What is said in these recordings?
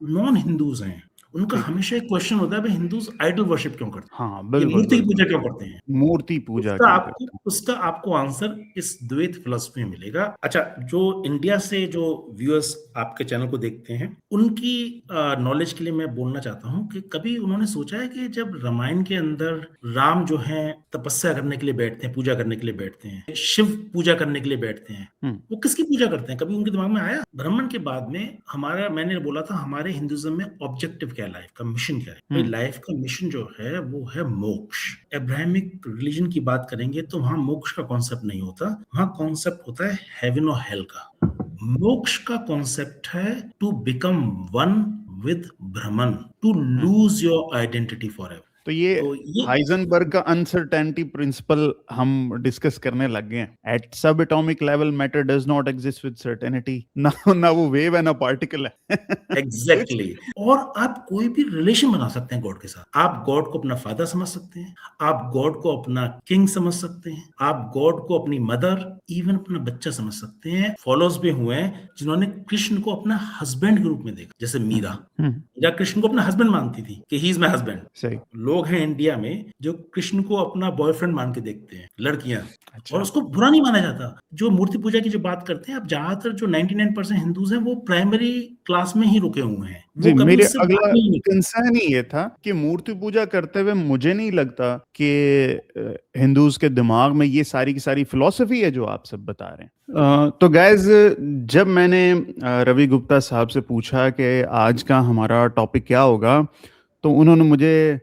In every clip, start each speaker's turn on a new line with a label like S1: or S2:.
S1: Non Hindus हैं, उनका
S2: ठीक है।
S1: हमेशा एक क्वेश्चन होता है भाई हिंदूज आइडल वर्शिप क्यों करते
S2: हाँ,
S1: हैं, ये
S2: बिल्कुल
S1: मूर्ति की
S2: बिल्कुल।
S1: पूजा क्यों करते हैं।
S2: मूर्ति पूजा
S1: उसका
S2: क्यों
S1: आपको
S2: करते हैं?
S1: उसका आपको आंसर इस द्वैत फिलॉसफी में मिलेगा। अच्छा, जो इंडिया से जो व्यूअर्स आपके चैनल को देखते हैं उनकी नॉलेज के लिए मैं बोलना चाहता हूँ कि कभी उन्होंने सोचा है कि जब रामायण के अंदर राम जो है तपस्या करने के लिए बैठते हैं, पूजा करने के लिए बैठते हैं, शिव पूजा करने के लिए बैठते हैं,
S2: हम्म।
S1: वो किसकी पूजा करते हैं, कभी उनके दिमाग में आया। ब्राह्मण के बाद में हमारा, मैंने बोला था हमारे हिंदुइज्म में ऑब्जेक्टिव क्या है, लाइफ का मिशन क्या है। भाई लाइफ का मिशन जो है वो है मोक्ष। अब्राहमिक रिलीजन की बात करेंगे तो वहां मोक्ष का कॉन्सेप्ट नहीं होता, वहां कॉन्सेप्ट होता है हेवन और हेल का। मोक्ष का कॉन्सेप्ट है to become one with Brahman, to
S2: hmm.
S1: Lose your identity forever.
S2: तो ये
S1: तो ये
S2: हाइजेनबर्ग का अनसर्टेनिटी प्रिंसिपल हम डिस्कस करने लग गए हैं। एट सब atomic level matter does not exist with certainty. ना ना वो वेव है ना पार्टिकल है। कुछ।
S1: एग्जैक्टली और आप कोई भी रिलेशन बना सकते हैं गॉड के साथ। आप गॉड को अपना फादर समझ सकते हैं, आप गॉड को अपना किंग समझ सकते हैं, आप गॉड को अपनी मदर, इवन अपना बच्चा समझ सकते हैं। फॉलोअर्स भी हुए हैं जिन्होंने कृष्ण को अपना हस्बैंड के रूप में देखा, जैसे मीरा।
S2: हम्म।
S1: मीरा कृष्ण को अपना हस्बैंड मानती थी कि ही इज माई हस्बैंड।
S2: सही।
S1: लोग हैं इंडिया में जो कृष्ण को अपना बॉयफ्रेंड मान के देखते हैं, लड़कियां, और
S2: अच्छा।
S1: उसको बुरा नहीं माना जाता। जो मूर्ति पूजा की जो बात करते हैं, अब ज्यादातर जो 99% हिंदूज हैं वो प्राइमरी क्लास में ही रुके हुए हैं, वो
S2: जी,
S1: कभी
S2: मेरे
S1: उससे
S2: अगला
S1: बाहर नहीं निकले।
S2: कंसर्न ही ये था कि मूर्ति पूजा करते हुए मुझे नहीं लगता कि हिंदूज के दिमाग में ये सारी की सारी फिलॉसफी है जो आप सब बता रहे हैं। तो गाइज, जब मैंने रवि गुप्ता साहब से पूछा कि आज का हमारा टॉपिक क्या होगा, तो उन्होंने मुझे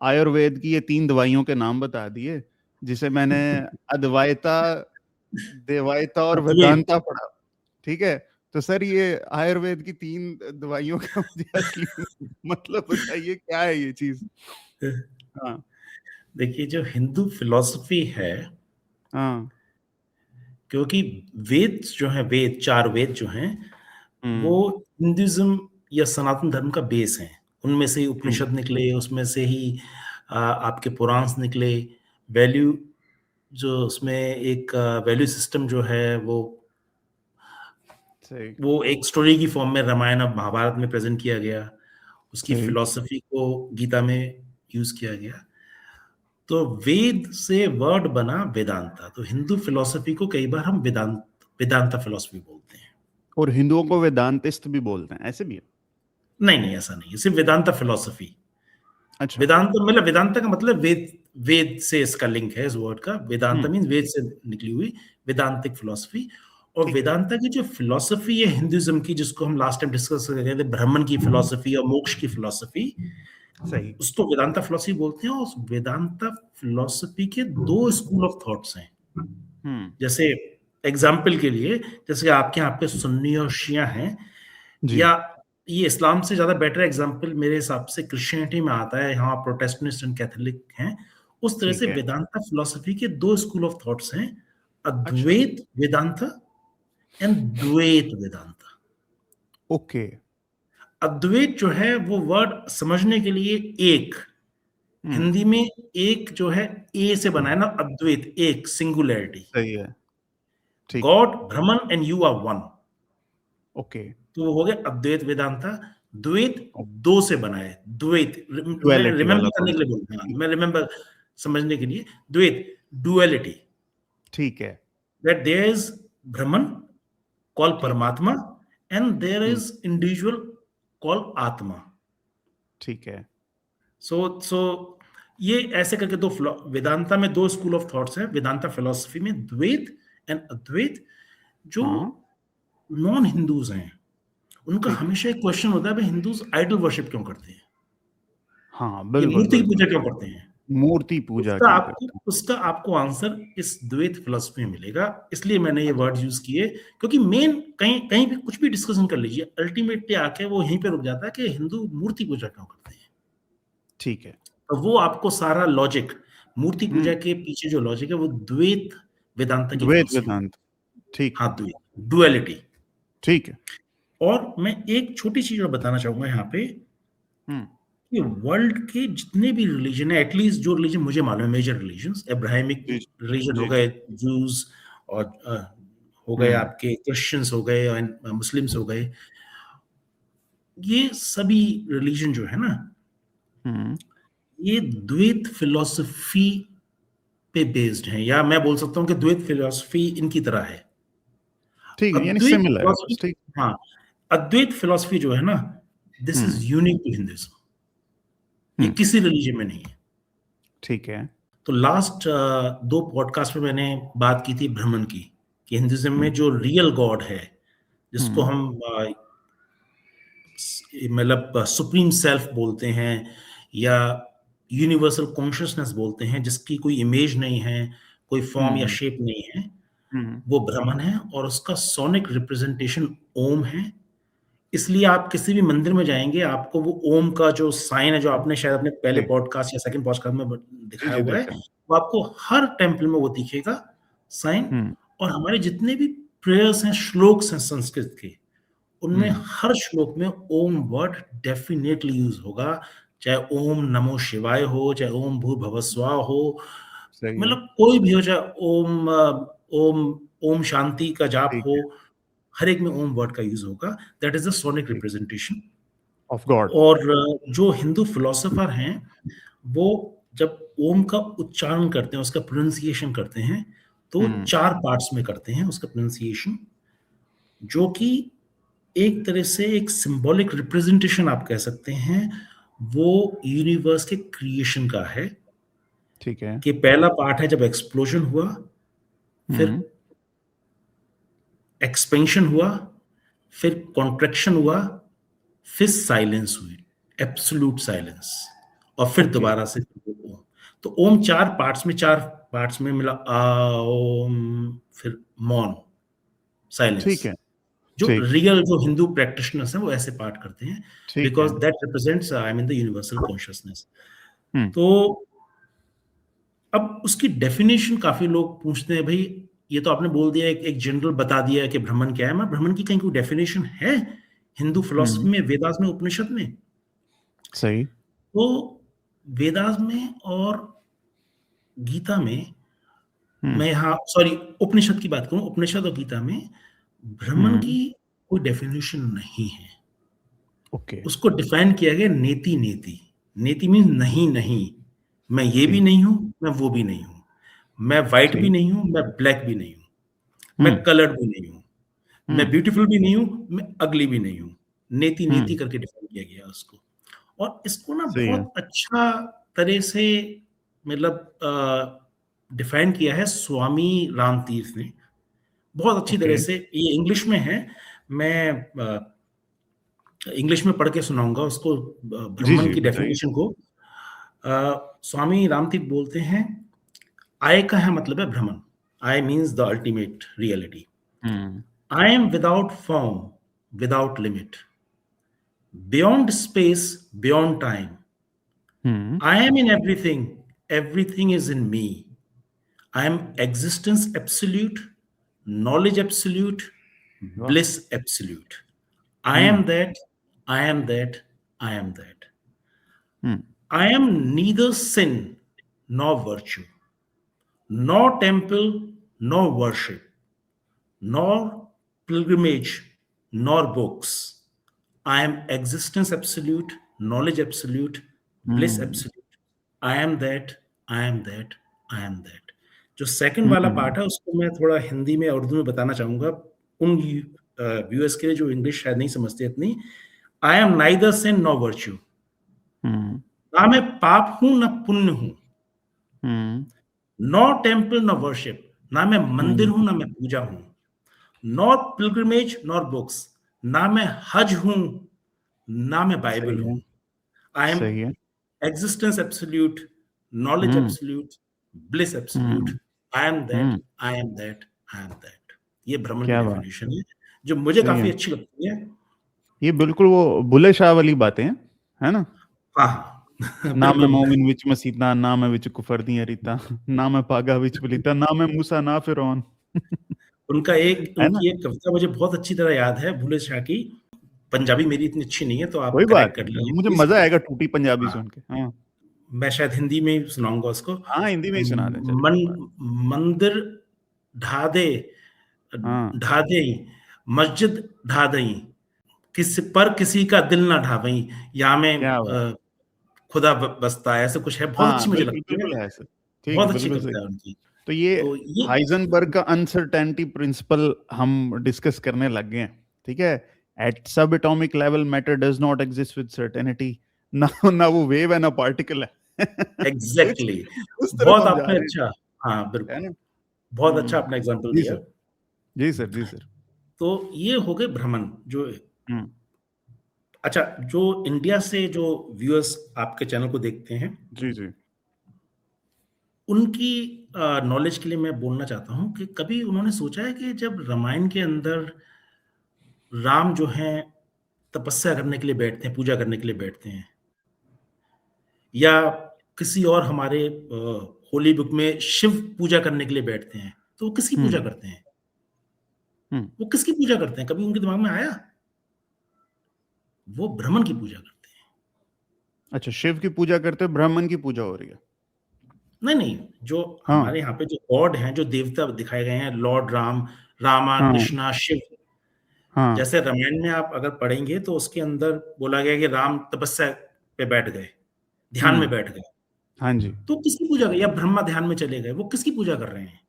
S2: आयुर्वेद की ये 3 दवाइयों के नाम बता दिए, जिसे मैंने अद्वैता, देवायता और
S1: अद्वैत।
S2: वेदांता पढ़ा। ठीक है। तो सर, ये आयुर्वेद की 3 दवाइयों का मुझे असली मतलब बताइए, क्या है ये चीज? हाँ।
S1: देखिए, जो हिंदू फिलॉसफी है,
S2: हाँ।
S1: क्योंकि वेद जो है, वेद, चार वेद जो हैं, वो
S2: हम्म।
S1: हिंदुइज्म या सनातन धर्म का बेस है। उनमें से ही
S2: हम्म।
S1: उपनिषद निकले, उसमें से ही आपके पुराण निकले। वैल्यू, जो उसमें एक वैल्यू सिस्टम जो है
S2: सही।
S1: वो एक स्टोरी की फॉर्म में रामायण और महाभारत में प्रेजेंट किया गया। उसकी
S2: सही।
S1: फिलॉसफी को गीता में यूज किया गया। तो वेद से वर्ड बना वेदांता। तो हिंदू फिलॉसफी को कई बार हम वेदांता फिलॉसफी बोलते हैं।
S2: और हिंदुओं को वेदांतिस्ट भी बोलते हैं, ऐसे भी है?
S1: नहीं नहीं, ऐसा नहीं है, सिर्फ वेदांता फिलॉसफी।
S2: अच्छा।
S1: वेदांत मतलब, वेदांता का मतलब वेद, वेद से इसका लिंक है इस वर्ड का। वेदांता
S2: हम्म।
S1: मीन वेद से निकली हुई वेदांतिक फिलॉसफी। और
S2: ठीक है।
S1: वेदांता की जो फिलॉसफी है हिंदुइज्म की, जिसको हम लास्ट टाइम डिस्कस कर रहे थे, ब्राह्मण की फिलॉसफी और मोक्ष की फिलॉसफी,
S2: सही।
S1: उसको वेदांता फिलॉसफी बोलते हैं। और उस वेदांता फिलॉसफी के दो स्कूल ऑफ थॉट्स हैं।
S2: हम्म।
S1: जैसे एग्जाम्पल के लिए, जैसे आपके यहाँ पे सुन्नी और शिया हैं,
S2: जी।
S1: या ये इस्लाम से ज्यादा बेटर एग्जाम्पल मेरे हिसाब से क्रिश्चियनिटी में आता है, यहाँ प्रोटेस्टेंट एंड कैथोलिक हैं। उस तरह से
S2: ठीक है।
S1: वेदांता फिलॉसफी के दो स्कूल ऑफ थॉट्स हैं,
S2: अच्छा।
S1: अद्वैत वेदांता एंड द्वैत वेदांता।
S2: ओके।
S1: अद्वैत जो है वो वर्ड समझने के लिए एक,
S2: हम्म।
S1: हिंदी में एक जो है ए से बना है ना, अद्वैत, एक, सिंगुलैरिटी।
S2: सही है। ठीक है।
S1: God Brahman and you are one.
S2: Okay.
S1: तो वो हो गया अद्वैत वेदांता। द्वैत दो से बना है, द्वैत, मैं
S2: डुअलिटी
S1: रिमेंबर
S2: वाला
S1: करने के लिए
S2: कॉन्सेप्ट।
S1: बोलता हूँ, मैं रिमेंबर समझने के लिए, द्वैत, डुअलिटी,
S2: ठीक है।
S1: That there is Brahman call
S2: ठीक है।
S1: परमात्मा, and there
S2: hmm.
S1: Is individual call atma.
S2: ठीक है।
S1: सो ये ऐसे करके दो वेदांता में दो स्कूल ऑफ थॉट्स है, वेदांता फिलोसफी में द्वैत एंड अद्वैत। जो
S2: हाँ।
S1: नॉन हिंदूज हैं उनका
S2: ठीक है।
S1: हमेशा एक क्वेश्चन होता है, भाई हिंदूज आइडल वर्शिप क्यों करते हैं,
S2: हाँ,
S1: ये
S2: बिल्कुल
S1: मूर्ति की
S2: बिल्कुल।
S1: पूजा क्यों करते हैं।
S2: मूर्ति पूजा
S1: उसका
S2: क्यों
S1: आपको
S2: करते हैं?
S1: उसका आपको आंसर इस द्वैत फिलोसफी में मिलेगा। इसलिए मैंने ये
S2: अच्छा।
S1: वर्ड यूज किए, क्योंकि मेन, कहीं कहीं भी कुछ भी डिस्कशन कर लीजिए, अल्टीमेटली आके वो यहीं पे रुक जाता है कि हिंदू मूर्ति पूजा क्यों करते हैं।
S2: ठीक है।
S1: तो वो आपको सारा लॉजिक, मूर्ति
S2: हम्म।
S1: पूजा के पीछे जो लॉजिक है वो द्वैत वेदांता की
S2: द्वैत
S1: फिलोसफी।
S2: वेदांत। ठीक
S1: हाँ,
S2: है।
S1: द्वैत, डुअलिटी।
S2: ठीक है।
S1: और मैं एक छोटी चीज और बताना चाहूंगा यहाँ पे,
S2: हम्म।
S1: कि वर्ल्ड के जितने भी रिलीजन है, एटलीस्ट जो रिलीजन मुझे मालूम है, मेजर रिलीजन्स, अब्राहमिक
S2: जी
S1: रिलीजन हो
S2: जी
S1: गए,
S2: जी।
S1: जूस, और हो गए
S2: हम्म।
S1: आपके क्रिश्चियंस हो गए, और मुस्लिम्स हो गए, ये सभी रिलीजन जो है ना, ये द्वैत फिलॉसफी पे बेस्ड है, या मैं बोल सकता हूँ कि द्वैत फिलॉसफी इनकी तरह है।
S2: ठीक है, यानी
S1: अद्वैत
S2: सिमिलर है
S1: फिलॉसफी,
S2: बस, ठीक।
S1: हाँ, अद्वैत फिलॉसफी जो है ना, this is unique to Hinduism, ये किसी रिलीजन में नहीं है।
S2: ठीक है।
S1: तो लास्ट 2 पॉडकास्ट में मैंने बात की थी ब्राह्मण की, कि हिंदुइज्म में जो रियल गॉड है, जिसको हम मतलब सुप्रीम सेल्फ बोलते हैं, या यूनिवर्सल कॉन्शियसनेस बोलते हैं, जिसकी कोई इमेज नहीं है, कोई फॉर्म या शेप नहीं है, वो ब्राह्मण है, और उसका सोनिक रिप्रेजेंटेशन ओम है। इसलिए आप किसी भी मंदिर में जाएंगे, आपको वो ओम का जो साइन है, जो आपने शायद अपने पहले
S2: जी
S1: पॉडकास्ट या सेकंड पॉडकास्ट में
S2: जी
S1: दिखाया
S2: जी,
S1: हुआ है,
S2: देखा है।
S1: वो आपको हर टेम्पल में वो दिखेगा साइन। और हमारे जितने भी प्रेयर्स हैं, श्लोक्स हैं संस्कृत के, उनमें हर श्लोक में ओम वर्ड डेफिनेटली यूज होगा, चाहे ओम नमो शिवाय हो, चाहे ओम भूर्भुवः स्वः हो,
S2: सही है।
S1: मतलब कोई भी हो, चाहे ओम ओम ओम शांति का जाप
S2: ठीक
S1: हो,
S2: है।
S1: हर एक में ओम वर्ड का यूज होगा। दैट इज द सोनिक
S2: ठीक।
S1: रिप्रेजेंटेशन।
S2: Of God.
S1: और जो हिंदू फिलोसोफर हैं, वो जब ओम का उच्चारण करते हैं, उसका प्रोनाउंसिएशन करते हैं, तो 4 पार्ट्स में करते हैं उसका प्रोनाउंसिएशन, जो कि एक तरह से एक सिंबॉलिक रिप्रेजेंटेशन आप कह सकते हैं, वो यूनिवर्स के क्रिएशन का है।
S2: ठीक है।
S1: कि पहला पार्ट है जब एक्सप्लोजन हुआ, फिर एक्सपेंशन हुआ, फिर कॉन्ट्रैक्शन हुआ, फिर साइलेंस हुई, एब्सोल्यूट साइलेंस, और फिर
S2: ओके।
S1: दोबारा से ओम। तो ओम 4 पार्ट्स में मिला, आ ओम, फिर मौन,
S2: ठीक
S1: साइलेंस।
S2: है।
S1: जो
S2: ठीक।
S1: रियल जो हिंदू प्रैक्टिशनर्स हैं, वो ऐसे पार्ट करते हैं,
S2: ठीक
S1: बिकॉज
S2: है।
S1: That represents I mean the universal consciousness.
S2: Hmm.
S1: तो अब उसकी डेफिनेशन काफी लोग पूछते हैं, भाई ये तो आपने बोल दिया, एक जनरल बता दिया कि ब्राह्मण क्या है, मैं ब्राह्मण की कहीं कोई डेफिनेशन है हिंदू फिलोसफी में, वेदास में, उपनिषद में?
S2: सही।
S1: तो वेदास में और गीता में, मैं यहाँ सॉरी उपनिषद की बात करूं, उपनिषद और गीता में ब्राह्मण की कोई डेफिनेशन नहीं है।
S2: ओके।
S1: उसको डिफाइन किया गया नेति नेति। नेति मीन नहीं नहीं, मैं ये भी
S2: ठीक।
S1: नहीं हूं, मैं वो भी नहीं हूं, मैं व्हाइट भी
S2: ठीक।
S1: नहीं हूं, मैं ब्लैक भी नहीं हूं, मैं कलर्ड भी नहीं हूं, मैं ब्यूटीफुल भी नहीं हूं, मैं अगली भी नहीं हूं। नेति नेति करके डिफाइन किया गया उसको। और इसको ना
S2: सही है।
S1: बहुत अच्छा तरह से मतलब डिफाइन किया है स्वामी राम तीर्थ ने, बहुत अच्छी तरह
S2: ओके।
S1: से। ये इंग्लिश में है, मैं इंग्लिश में पढ़ के सुनाऊंगा उसको,
S2: जी
S1: ब्राह्मण
S2: जी,
S1: की
S2: बताइए।
S1: डेफिनेशन को। स्वामी रामतीर्थ बोलते हैं, आय का है मतलब है Brahman. I means the ultimate reality. I am without form, without limit, beyond space, beyond time. I am in everything, everything is in me. I am existence absolute, knowledge absolute,
S2: वाह।
S1: bliss absolute. I am that, I am that, I am that. I am neither sin nor virtue, nor temple nor worship, nor pilgrimage nor books. I am existence absolute, knowledge absolute, bliss absolute. I am that, I am that, I am that. जो second वाला part है, उसको मैं थोड़ा हिंदी में उर्दू में बताना चाहूंगा उन व्यूअर्स के लिए जो इंग्लिश शायद नहीं समझते इतनी। I am neither sin nor virtue, ना मैं पाप हूं ना पुण्य हूं, नॉ टेम्पल नॉ वर्शिप, ना मैं मंदिर हूं ना मैं पूजा हूं, नॉट पिलग्रिमेज नॉर बुक्स, ना मैं हज हूं ना मैं बाइबल
S2: सही
S1: हूं।
S2: है।
S1: आई एम
S2: सही है।
S1: existence absolute, knowledge absolute, bliss absolute. I am that, I am that, I am that. ये ब्राह्मण की
S2: क्या बात।
S1: डेफिनेशन है, जो मुझे
S2: सही
S1: काफी
S2: है।
S1: अच्छी लगती है।
S2: ये बिल्कुल वो बुल्ले शाह वाली बातें हैं, है ना?
S1: हाँ
S2: ना मैं
S1: बिल्कुल।
S2: मोमिन विच मसीता, ना मैं विच कुफर दी रीता, ना मैं पागा विच बलीता, ना मैं मूसा ना फिरौन। है ना?
S1: उनकी एक कविता मुझे बहुत अच्छी तरह याद है, भूले शाह की। पंजाबी मेरी इतनी अच्छी नहीं है, तो आप
S2: कोई बात
S1: करेक्ट कर
S2: नहीं,
S1: लीजिए
S2: मुझे
S1: प्लीज।
S2: मजा आएगा टूटी पंजाबी
S1: हाँ,
S2: सुन के। हाँ।
S1: मैं शायद हिंदी में ही सुनाऊंगा उसको।
S2: हाँ, हिंदी में ही सुना दें, चलिए
S1: मन
S2: कोई बात।
S1: मंदिर ढा दे,
S2: हाँ।
S1: ढा दई, मस्जिद ढा दई, किसी का दिल ना ढावई, यहाँ में
S2: क्या बात।
S1: खुदा बसता है, ऐसे कुछ है, बहुत
S2: हाँ
S1: अच्छी मुझे
S2: बिल्कुल
S1: लगती है,
S2: बिल्कुल है सर। ठीक है,
S1: बहुत अच्छी
S2: बिल्कुल
S1: कविता
S2: सही।
S1: है उनकी।
S2: तो ये
S1: तो ये
S2: हाइजेनबर्ग का अनसर्टेनिटी प्रिंसिपल हम डिस्कस करने लग गए हैं, ठीक है। एट सब atomic level matter does not exist with certainty. ना ना वो वेव है ना पार्टिकल है। कुछ
S1: एग्जैक्टली
S2: उस तरफ
S1: बहुत
S2: हम जा
S1: आपने
S2: रहे
S1: अच्छा, हाँ
S2: हैं, है
S1: बिल्कुल,
S2: ना।
S1: बहुत अच्छा आपने एग्जाम्पल
S2: जी
S1: दिया।
S2: सर। जी सर, जी सर।
S1: तो ये हो गए भ्रमण जो,
S2: हम्म।
S1: अच्छा, जो इंडिया से जो व्यूअर्स आपके चैनल को देखते हैं,
S2: जी जी।
S1: उनकी नॉलेज के लिए मैं बोलना चाहता हूँ कि कभी उन्होंने सोचा है कि जब रामायण के अंदर राम जो हैं तपस्या करने के लिए बैठते हैं, पूजा करने के लिए बैठते हैं, या किसी और हमारे होली बुक में शिव पूजा करने के लिए बैठते हैं, तो वो किसकी पूजा
S2: हम्म।
S1: करते हैं?
S2: हम्म।
S1: वो किसकी पूजा करते हैं? कभी उनके दिमाग में आया? वो ब्राह्मण की पूजा करते हैं।
S2: अच्छा, शिव की पूजा करते, ब्राह्मण की पूजा हो रही है।
S1: नहीं, नहीं, जो
S2: हाँ
S1: हमारे यहाँ पे जो गॉड हैं, जो देवता दिखाए गए हैं, लॉर्ड राम, रामा,
S2: हाँ
S1: कृष्णा, शिव,
S2: हाँ।
S1: जैसे रामायण में आप अगर पढ़ेंगे तो उसके अंदर बोला गया कि राम तपस्या पे बैठ गए, ध्यान में
S2: हम्म।
S1: बैठ गए।
S2: हाँ जी।
S1: तो किसकी पूजा कर, या ब्रह्मा ध्यान में चले गए, वो किसकी पूजा कर रहे हैं?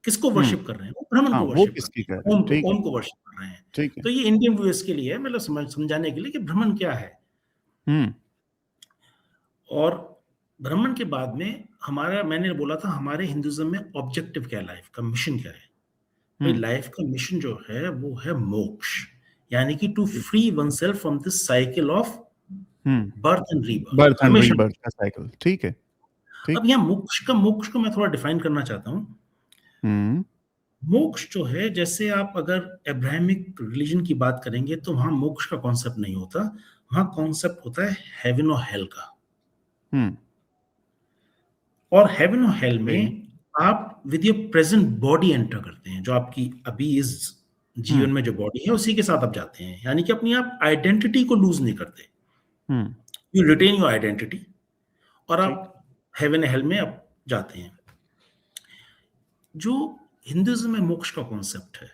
S1: किसको
S2: हम्म।
S1: वर्शिप कर रहे हैं? वो ब्राह्मण
S2: हाँ
S1: को
S2: वो
S1: वर्शिप कर
S2: किसकी
S1: रहे
S2: कह
S1: हैं,
S2: रहे हैं, ठीक है।
S1: ओम को वर्शिप कर रहे हैं।
S2: ठीक है।
S1: तो ये इंडियन व्यूअर्स के लिए है, मतलब समझाने के लिए कि ब्राह्मण क्या है।
S2: हम्म।
S1: और ब्राह्मण के बाद में हमारा, मैंने बोला था हमारे हिंदुइज्म में ऑब्जेक्टिव क्या है, लाइफ का मिशन क्या है? भाई
S2: हम्म।
S1: लाइफ का मिशन जो है वो है मोक्ष, यानी कि to free one self from this cycle of
S2: hmm.
S1: Birth and rebirth,
S2: birth and
S1: हमेशा।
S2: रीबर्थ का साइकिल, ठीक है।
S1: अब
S2: ठीक।
S1: यहाँ मोक्ष को मैं थोड़ा डिफाइन करना चाहता हूँ।
S2: हम्म।
S1: मोक्ष जो है, जैसे आप अगर अब्राहमिक रिलीजन की बात करेंगे तो वहां मोक्ष का कॉन्सेप्ट नहीं होता, वहां कॉन्सेप्ट होता है हेवन और हेल का।
S2: हम्म।
S1: और हेवन और हेल
S2: सही।
S1: में आप with your present body enter करते हैं, जो आपकी अभी इस जीवन
S2: हम्म।
S1: में जो बॉडी है उसी के साथ आप जाते हैं, यानी कि अपनी आप आइडेंटिटी को लूज नहीं करते,
S2: हम्म।
S1: यू रिटेन योर आइडेंटिटी, और
S2: ठीक।
S1: आप हेवन हेल में आप जाते हैं। जो हिंदुइज्म में मोक्ष का कॉन्सेप्ट है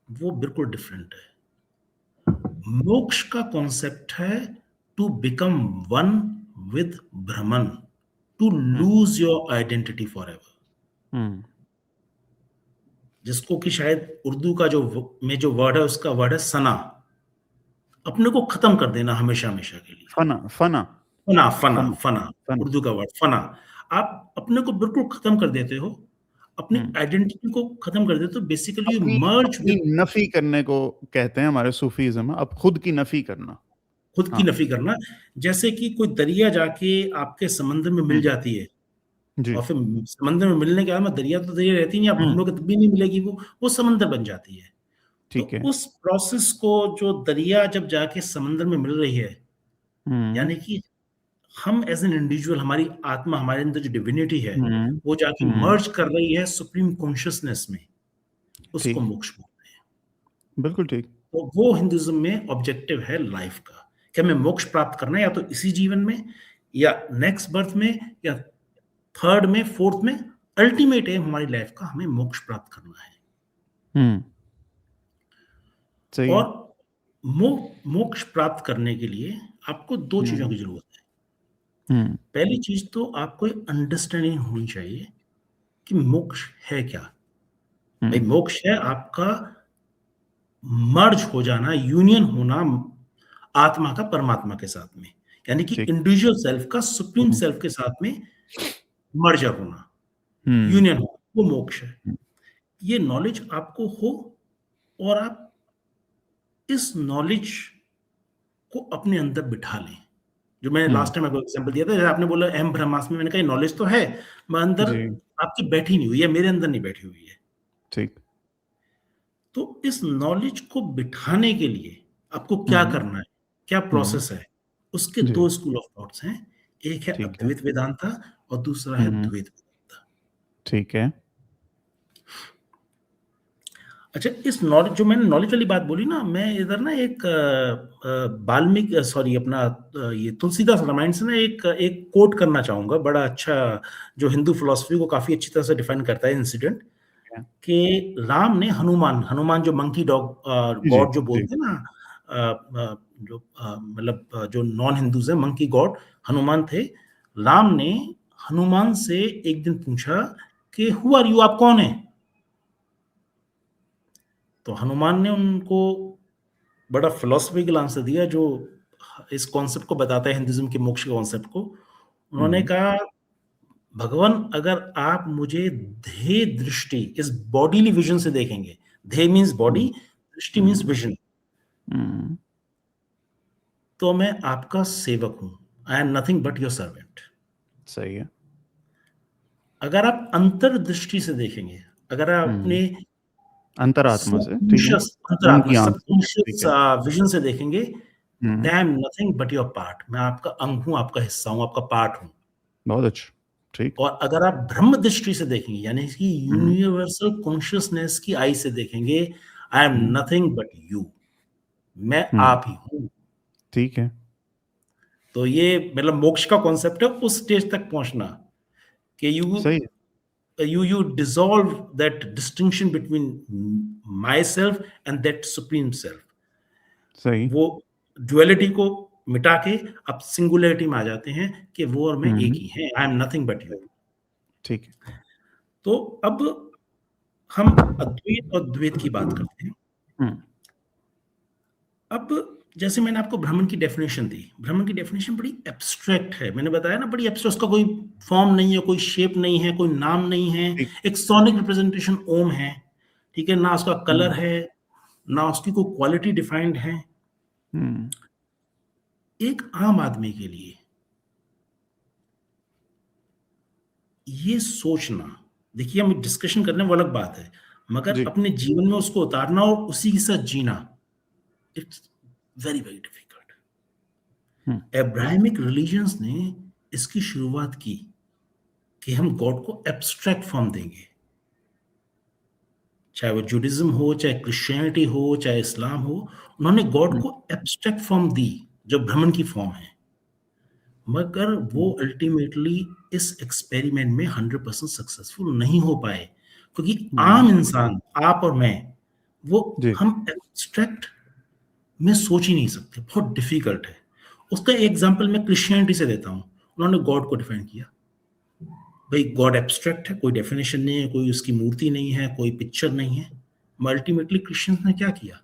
S1: वो बिल्कुल डिफरेंट है। मोक्ष का कॉन्सेप्ट है to become one with Brahman, to
S2: hmm.
S1: Lose your identity forever,
S2: hmm.
S1: जिसको कि शायद उर्दू का जो वर्ड है उसका वर्ड है सना, अपने को खत्म कर देना हमेशा हमेशा के लिए।
S2: फना फना।
S1: फना, फना,
S2: फना।
S1: फना,
S2: फना।
S1: उर्दू का वर्ड फना। आप अपने को बिल्कुल खत्म कर देते हो, अपनी
S2: हम्म।
S1: आइडेंटिटी को खत्म कर देते हो, बेसिकली यू
S2: अपनी
S1: मर्ज
S2: अपनी
S1: विद,
S2: नफी करने को कहते हैं हमारे सूफीज्म में, अब खुद की नफी करना।
S1: खुद की
S2: हाँ।
S1: नफी करना। जैसे कि कोई दरिया जाके आपके समंदर में मिल
S2: हम्म।
S1: जाती है,
S2: जी।
S1: और फिर समंदर में मिलने के बाद में दरिया तो दरिया रहती नहीं, आप
S2: हम्म।
S1: ढूंढोगे तब भी नहीं मिलेगी, वो समंदर बन जाती है। तो
S2: ठीक है।
S1: उस प्रोसेस को, जो दरिया जब जाके समंदर में मिल रही है,
S2: हम्म।
S1: यानी कि हम एज एन इंडिविजुअल, हमारी आत्मा, हमारे अंदर जो डिविनिटी है,
S2: हम्म।
S1: वो जाके
S2: हम्म।
S1: मर्ज कर रही है सुप्रीम कॉन्शियसनेस में, उसको
S2: ठीक।
S1: मोक्ष बोलते हैं।
S2: बिल्कुल ठीक।
S1: तो वो हिंदुइज्म में ऑब्जेक्टिव है लाइफ का, कि हमें मोक्ष प्राप्त करना है, या तो इसी जीवन में, या नेक्स्ट बर्थ में, या थर्ड में, फोर्थ में। अल्टीमेट एम हमारी लाइफ का हमें मोक्ष प्राप्त करना है।
S2: हम्म। सही है।
S1: और मोक्ष प्राप्त करने के लिए आपको दो चीजों
S2: हम्म।
S1: की जरूरत है।
S2: हम्म।
S1: पहली चीज तो आपको अंडरस्टैंडिंग होनी चाहिए कि मोक्ष है क्या। भाई
S2: हम्म।
S1: मोक्ष है आपका मर्ज हो जाना, यूनियन होना आत्मा का परमात्मा के साथ में, यानी कि
S2: ठीक।
S1: इंडिविजुअल सेल्फ का सुप्रीम
S2: हम्म।
S1: सेल्फ के साथ में मर्जर होना,
S2: हम्म।
S1: यूनियन होना, वो मोक्ष है। ये नॉलेज आपको हो, और आप इस नॉलेज को अपने अंदर बिठा लें। जो मैंने
S2: हम्म।
S1: लास्ट टाइम आपको एग्जांपल दिया था, जैसे आपने बोला अहम ब्रह्मास्मि, मैंने कहा नॉलेज तो है, मैं अंदर
S2: जी।
S1: आपकी बैठी नहीं हुई है, मेरे अंदर नहीं बैठी हुई है।
S2: ठीक।
S1: तो इस नॉलेज को बिठाने के लिए आपको क्या
S2: हम्म।
S1: करना है, क्या
S2: हम्म।
S1: प्रोसेस है? उसके
S2: जी।
S1: दो स्कूल ऑफ थॉट्स हैं, एक है
S2: ठीक है।
S1: अद्वैत वेदांता और दूसरा है
S2: हम्म।
S1: द्वैत वेदांता।
S2: ठीक है।
S1: अच्छा, इस नॉलेज, जो मैंने नॉलेज वाली बात बोली ना, मैं इधर ना एक वाल्मीकि, सॉरी, अपना ये तुलसीदास रामायण से ना एक एक कोट करना चाहूंगा, बड़ा अच्छा, जो हिंदू फिलोसफी को काफी अच्छी तरह से डिफाइन करता है इंसिडेंट, कि राम ने हनुमान हनुमान जो मंकी डॉग
S2: जी जी
S1: गॉड जो
S2: जी।
S1: बोलते हैं ना, मतलब जो नॉन हिंदूज है, मंकी गॉड हनुमान थे। राम ने हनुमान से एक दिन पूछा कि हु आर यू, आप कौन है? तो हनुमान ने उनको बड़ा फिलोसफिकल आंसर दिया जो इस कॉन्सेप्ट को बताता है, हिंदुइज्म के मोक्ष के कॉन्सेप्ट को। उन्होंने कहा, भगवान अगर आप मुझे ध्येय दृष्टि, इस बॉडीली विजन से देखेंगे, ध्येय मीन्स बॉडी, दृष्टि मीन्स विजन, तो मैं आपका सेवक हूं, I am nothing but your servant.
S2: सही है।
S1: अगर आप अंतर्दृष्टि से देखेंगे, अगर आप अपने
S2: अंतरात्मा से, ठीक है, मन
S1: अंतरात्मा
S2: की आंख से,
S1: सबकॉन्शियस
S2: ठीक है।
S1: विजन से देखेंगे, I am nothing but your part, मैं आपका अंग हूं, आपका हिस्सा हूं, आपका पार्ट हूं।
S2: बहुत अच्छा, ठीक।
S1: और अगर आप ब्रह्म दृष्टि से देखेंगे, यानी कि यूनिवर्सल कॉन्शियसनेस की आई से देखेंगे, I am nothing but you, मैं आप ही हूं।
S2: ठीक है।
S1: तो ये मतलब मोक्ष का कॉन्सेप्ट है, उस स्टेज तक पहुंचना कि
S2: सही है।
S1: you dissolve that distinction between myself and that supreme self,
S2: सही।
S1: वो ड्युअलिटी को मिटा के आप सिंगुलरिटी में आ जाते हैं कि वो और मैं एक ही हैं, I am nothing but you.
S2: ठीक है।
S1: तो अब हम अद्वैत और द्वैत की बात करते हैं। अब जैसे मैंने आपको ब्राह्मण की डेफिनेशन दी, ब्राह्मण की डेफिनेशन बड़ी एब्स्ट्रैक्ट है, मैंने बताया ना, बड़ी एब्स्ट्रैक्ट, उसका कोई फॉर्म नहीं है, कोई शेप नहीं है, कोई नाम नहीं है, एक सोनिक रिप्रेजेंटेशन ओम है, ठीक है, ना उसका कलर है, ना उसकी कोई क्वालिटी डिफाइंड है। एक आम आदमी के लिए ये सोचना, देखिए हम डिस्कशन करने वो अलग बात है, मगर अपने जीवन में उसको उतारना और उसी के साथ जीना, it's very very difficult. Abrahamic religions ने इसकी शुरुआत की कि हम गॉड को एब्स्ट्रैक्ट फॉर्म देंगे, चाहे वो जुडिज्म हो, चाहे क्रिश्चियनिटी हो, चाहे इस्लाम हो, उन्होंने गॉड को एब्स्ट्रैक्ट फॉर्म दी जो ब्राह्मण की फॉर्म है, मगर वो अल्टीमेटली इस एक्सपेरिमेंट में 100% सक्सेसफुल नहीं हो पाए, क्योंकि आम इंसान, आप और मैं, वो हम एब्स्ट्रैक्ट में सोच ही नहीं सकते, बहुत डिफिकल्ट है। उसका एग्जांपल मैं क्रिश्चियनिटी से देता हूं। उन्होंने गॉड को डिफाइन किया, भाई गॉड एब्स्ट्रैक्ट है, कोई डेफिनेशन नहीं है, कोई उसकी मूर्ति नहीं है, कोई पिक्चर नहीं है। अल्टीमेटली क्रिश्चियंस ने क्या किया,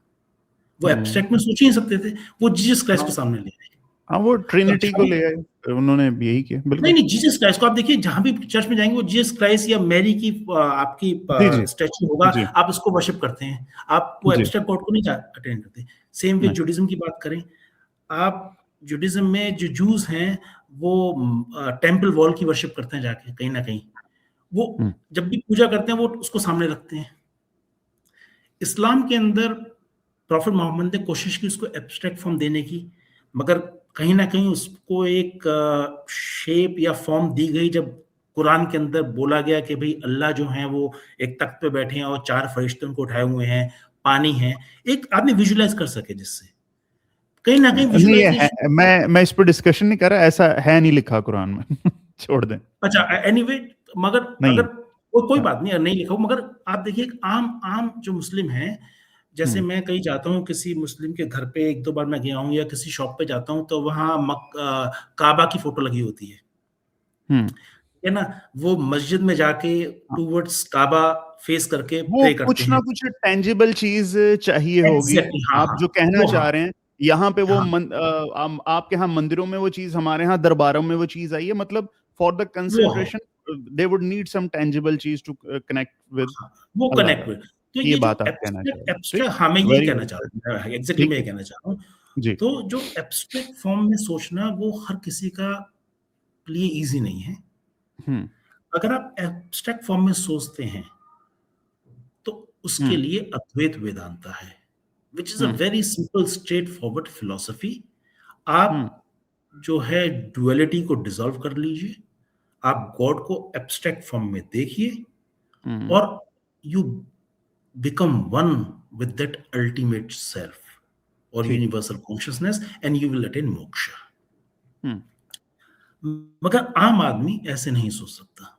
S1: वो एब्स्ट्रैक्ट में सोच ही नहीं सकते थे, वो जीसस क्राइस्ट को सामने ले आए।
S2: हाँ, वो ट्रिनिटी को ले आए, उन्होंने यही किया। बिल्कुल
S1: नहीं, जीसस क्राइस्ट को आप देखिए, जहां भी चर्च में जाएंगे वो जीसस क्राइस्ट या मैरी की आपकी स्टैचू होगा, आप उसको वर्शिप करते हैं, आप वो एब्स्ट्रैक्ट गॉड को नहीं अटेंड करते। सेम वे जुडिज्म की बात करें, आप जुडिज्म में जो जूस हैं वो टेंपल वॉल की वर्शिप करते हैं जाके, कहीं ना कहीं वो जब भी पूजा करते हैं वो उसको सामने रखते हैं। इस्लाम के अंदर प्रॉफेट मोहम्मद ने कोशिश की उसको एब्स्ट्रैक्ट फॉर्म देने की, मगर कहीं ना कहीं उसको एक शेप या फॉर्म दी गई जब कुरान के अंदर बोला गया कि भाई अल्लाह जो है वो एक तख्त पे बैठे हैं और 4 फरिश्ते उनको उठाए हुए हैं, पानी है, एक आदमी विजुलाइज कर सके, जिससे कहीं ना कहीं
S2: विजुलाइजेशन। मैं इस पर डिस्कशन नहीं कर रहा, ऐसा है नहीं लिखा कुरान में। छोड़ दें।
S1: अच्छा, एनीवे, मगर अगर कोई बात नहीं, नहीं लिखा हो, मगर आप देखिए एक आम जो मुस्लिम है, जैसे मैं कहीं जाता हूँ किसी मुस्लिम के घर पे, 1-2 बार मैं गया हूँ, या किसी शॉप पे जाता हूँ, तो वहां काबा की फोटो लगी होती है ना, वो मस्जिद में जाके टूवर्ड्स काबा फेस करके प्रे करते
S2: कुछ ना
S1: हैं।
S2: कुछ टेंजिबल चीज चाहिए होगी। आप जो कहना चाह रहे हैं, यहाँ पे वो आपके यहाँ मंदिरों में वो चीज, हमारे यहाँ दरबारों में वो चीज आई है, मतलब for the consideration they would need some tangible चीज टू कनेक्ट विद,
S1: वो कनेक्ट विद। तो
S2: ये
S1: ये
S2: बात
S1: जो
S2: आप कहना चाह रहे
S1: एब्स्ट्रैक्ट, हाँ मैं ये कहना चाह रहा हूँ, एग्जैक्टली मैं ये कहना चाह रहा हूँ। तो जो एब्स्ट्रैक्ट फॉर्म में सोचना, वो हर किसी का लिए इजी नहीं है। अगर आप एब्स्ट्रैक्ट फॉर्म में सोचते हैं तो उसके लिए अद्वैत वेदांता है, which is a very simple straight forward philosophy. आप जो है डुअलिटी को डिसॉल्व कर लीजिए, आप गॉड को एब्स्ट्रैक्ट फॉर्म में देखिए और you become one with that ultimate self और universal consciousness, and you will attain moksha. मगर आम आदमी ऐसे नहीं सोच सकता।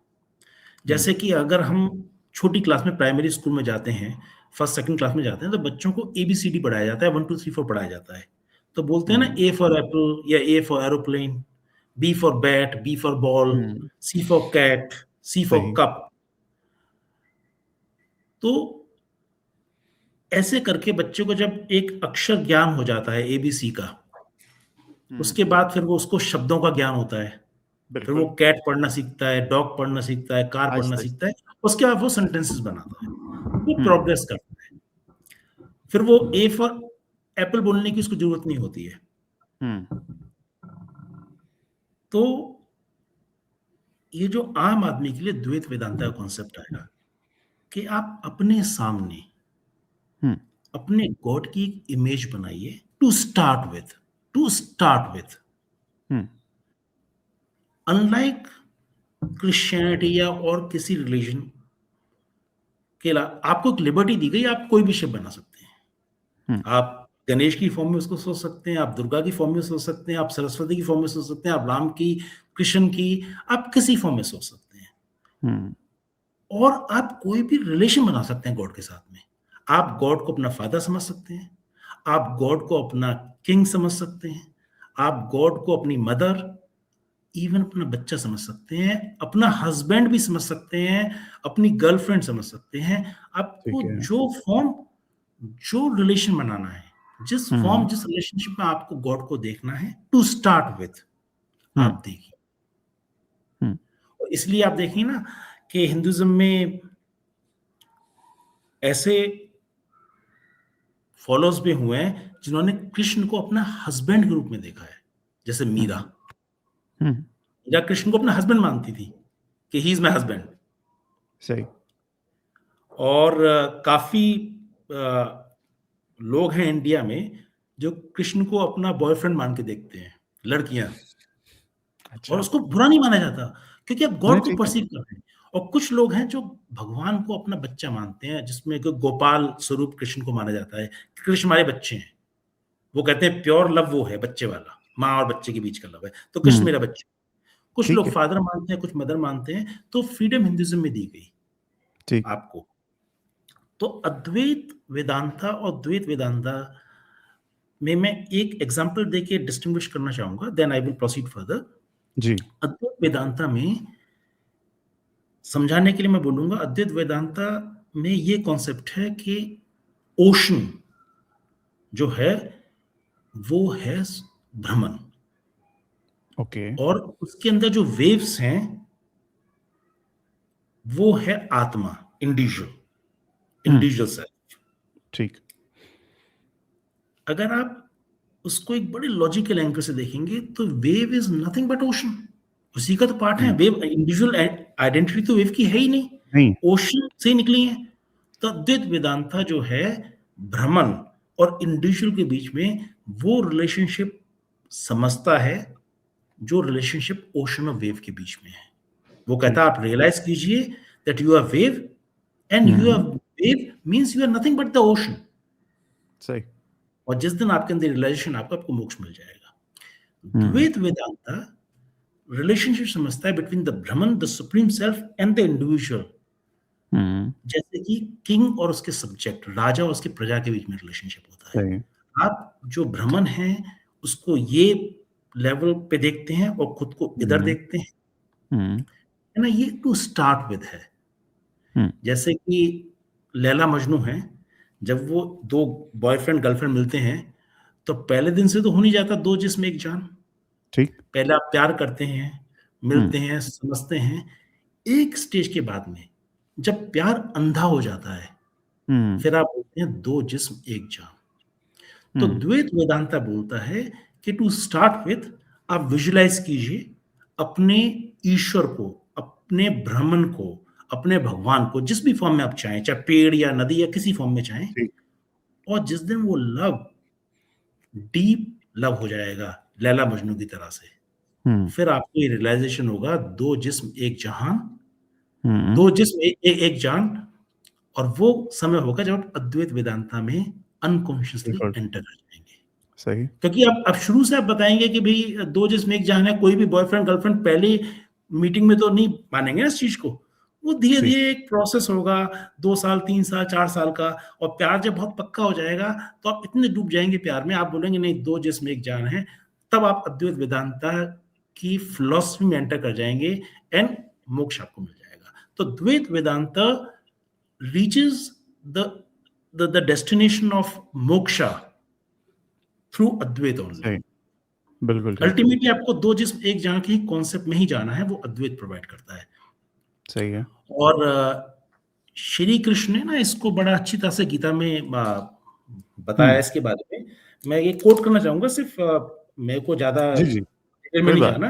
S1: जैसे कि अगर हम छोटी क्लास में प्राइमरी स्कूल में जाते हैं, फर्स्ट सेकंड क्लास में जाते हैं तो बच्चों को ABCD पढ़ाया जाता है, 1 2 3 4 पढ़ाया जाता है। तो बोलते हैं ना A फॉर एप्पल या A for aeroplane, B for bat, B for ball, C for cat, C for
S2: सही।
S1: कप। तो ऐसे करके बच्चे को जब एक अक्षर ज्ञान हो जाता है ABC का, उसके बाद फिर वो उसको शब्दों का ज्ञान होता है। फिर वो
S2: बिल्कुल।
S1: कैट पढ़ना सीखता है, डॉग पढ़ना सीखता है, कार पढ़ना
S2: आहिस्ता
S1: सीखता है। उसके बाद वो सेंटेंसेस बनाता है, वो
S2: हम्म
S1: प्रोग्रेस करता है। फिर वो A फॉर एप्पल बोलने की उसको जरूरत नहीं होती है।
S2: हम्म
S1: तो ये जो आम आदमी के लिए द्वैत वेदांता का कॉन्सेप्ट आएगा कि आप अपने सामने
S2: हम्म
S1: अपने गॉड की एक इमेज बनाइए to start with
S2: hmm
S1: unlike Christianity या और किसी रिलीजन के अलावा आपको एक लिबर्टी दी गई, आप कोई भी शिप बना सकते हैं।
S2: हम्म
S1: आप गणेश की फॉर्म में उसको सोच सकते हैं, आप दुर्गा की फॉर्म में सोच सकते हैं, आप सरस्वती की फॉर्म में सोच सकते हैं, आप राम की, कृष्ण की, आप किसी फॉर्म में सोच सकते हैं।
S2: हम्म
S1: और आप कोई भी रिलेशन बना सकते हैं गॉड के साथ में। आप गॉड को अपना फादर समझ सकते हैं, आप गॉड को अपना किंग समझ सकते हैं, आप गॉड को अपनी मदर, इवन अपना बच्चा समझ सकते हैं, अपना हस्बैंड भी समझ सकते हैं, अपनी गर्लफ्रेंड समझ सकते हैं। आपको
S2: ठीक है।
S1: जो रिलेशन बनाना है, जिस
S2: हम्म
S1: रिलेशनशिप में आपको गॉड को देखना है, टू स्टार्ट विथ,
S2: हम्म
S1: आप देखिए।
S2: हम्म
S1: और इसलिए आप देखिए ना कि हिंदुइज्म में ऐसे फॉलोअर्स भी हुए हैं जिन्होंने कृष्ण को अपना हस्बैंड के रूप में देखा है, जैसे मीरा।
S2: हम्म
S1: मीरा कृष्ण को अपना हस्बैंड मानती थी कि ही इज माई हस्बैंड।
S2: सही।
S1: और काफी लोग हैं इंडिया में जो कृष्ण को अपना बॉयफ्रेंड मान के देखते हैं, लड़कियां। और
S2: अच्छा।
S1: उसको बुरा नहीं माना जाता क्योंकि आप
S2: नहीं,
S1: गॉड को
S2: ठीक है।
S1: परसीव कर रहे हैं। और कुछ लोग हैं जो भगवान को अपना बच्चा मानते हैं, जिसमें कि गोपाल स्वरूप कृष्ण को माना जाता है कि कृष्ण हमारे बच्चे हैं। वो कहते हैं प्योर लव वो है बच्चे वाला, माँ और बच्चे के बीच का लव है, तो कृष्ण
S2: हम्म
S1: मेरा बच्चा। कुछ
S2: ठीक
S1: लोग
S2: है।
S1: फादर मानते हैं, कुछ मदर मानते हैं। तो फ्रीडम हिंदुइज्म में दी गई
S2: ठीक।
S1: आपको। तो अद्वैत वेदांता और द्वैत वेदांता में मैं एक एग्जांपल देके डिस्टिंग्विश करना चाहूंगा, then I will proceed further.
S2: जी।
S1: अद्वैत वेदांता में समझाने के लिए मैं बोलूंगा, अद्वैत वेदांता में ये कॉन्सेप्ट है कि ओशन जो है वो है भ्रमण,
S2: ओके।
S1: और उसके अंदर जो वेव्स हैं वो है आत्मा,
S2: हम्म
S1: इंडिविजुअल सेल्फ।
S2: ठीक।
S1: अगर आप उसको एक बड़े लॉजिकल एंगल से देखेंगे तो wave is nothing but ocean, उसी का तो पार्ट है।
S2: हम्म
S1: वेव इंडिविजुअल आइडेंटिटी तो वेव की है ही नहीं,
S2: नहीं।
S1: ओशन से ही निकली है। तो अद्वैत वेदांता जो है भ्रमण और इंडिविजुअल के बीच में वो रिलेशनशिप समझता है जो रिलेशनशिप ओशन और वेव के बीच में है। वो कहता
S2: ठीक।
S1: है आप रियलाइज कीजिए that you are wave, and you are
S2: hmm
S1: wave means you are nothing but the ocean.
S2: सही।
S1: और जिस दिन आपके अंदर रियलाइजेशन आपको मोक्ष मिल जाएगा।
S2: हम्म
S1: द्वैत वेदांता रिलेशनशिप समझता है between the Brahman, the supreme self and the individual.
S2: Hmm
S1: जैसे कि किंग और उसके सब्जेक्ट, राजा और उसके प्रजा के बीच में रिलेशनशिप होता है।
S2: सही।
S1: आप जो ब्राह्मण हैं उसको ये लेवल पे देखते हैं और खुद को इधर
S2: हम्म
S1: देखते हैं,
S2: हम्म
S1: है ना। ये टू स्टार्ट विद है।
S2: हम्म
S1: जैसे कि लैला मजनू है, जब वो दो बॉयफ्रेंड गर्लफ्रेंड मिलते हैं तो पहले दिन से तो हो नहीं जाता दो जिस्म एक जान।
S2: ठीक।
S1: पहले आप प्यार करते हैं,
S2: हम्म
S1: मिलते हैं, समझते हैं। एक स्टेज के बाद में जब प्यार अंधा हो जाता है
S2: हम्म
S1: फिर आप बोलते हैं दो जिस्म एक जान। तो
S2: हम्म
S1: द्वैत वेदांता बोलता है कि टू स्टार्ट विथ आप विजुलाइज कीजिए अपने ईश्वर को, अपने ब्राह्मण को, अपने भगवान को, जिस भी फॉर्म में आप चाहें, चाहे पेड़ या नदी या किसी फॉर्म में चाहें।
S2: ठीक।
S1: और जिस दिन वो लव डीप लव हो जाएगा लैला मजनू की तरह से,
S2: हम्म
S1: फिर आपको ये रियलाइजेशन होगा दो जिस्म एक जहान,
S2: हम्म
S1: दो जिस्म एक जान। और वो समय होगा जब आप अद्वैत वेदांता में अनकॉन्शियसली
S2: बिल्कुल
S1: एंटर कर जाएंगे।
S2: सही।
S1: क्योंकि अब शुरू से आप बताएंगे कि भाई दो जिस्म एक जान है, कोई भी बॉयफ्रेंड गर्लफ्रेंड पहली मीटिंग में तो नहीं मानेंगे ना इस चीज को। वो धीरे
S2: ठीक।
S1: धीरे एक प्रोसेस होगा, 2 साल 3 साल 4 साल का। और प्यार जब बहुत पक्का हो जाएगा तो आप इतने डूब जाएंगे प्यार में, आप बोलेंगे नहीं दो जिस्म एक जान है। तब आप अद्वैत वेदांता की फिलॉसफी में एंटर कर जाएंगे एंड मोक्ष आपको मिल जाएगा। तो द्वैत Vedanta reaches the destination of moksha through Advaita only.
S2: सही, बिल्कुल ठीक।
S1: अल्टीमेटली आपको दो जिस्म एक जान के कॉन्सेप्ट में ही जाना है, वो अद्वैत प्रोवाइड करता है।
S2: सही है।
S1: और श्री कृष्ण ने ना इसको बड़ा अच्छी तरह से गीता में बताया इसके बारे में। मैं ये कोट करना चाहूंगा, सिर्फ मेरे को ज्यादा
S2: जी जी,
S1: डिटेल में
S2: कोई
S1: नहीं
S2: बात
S1: जाना।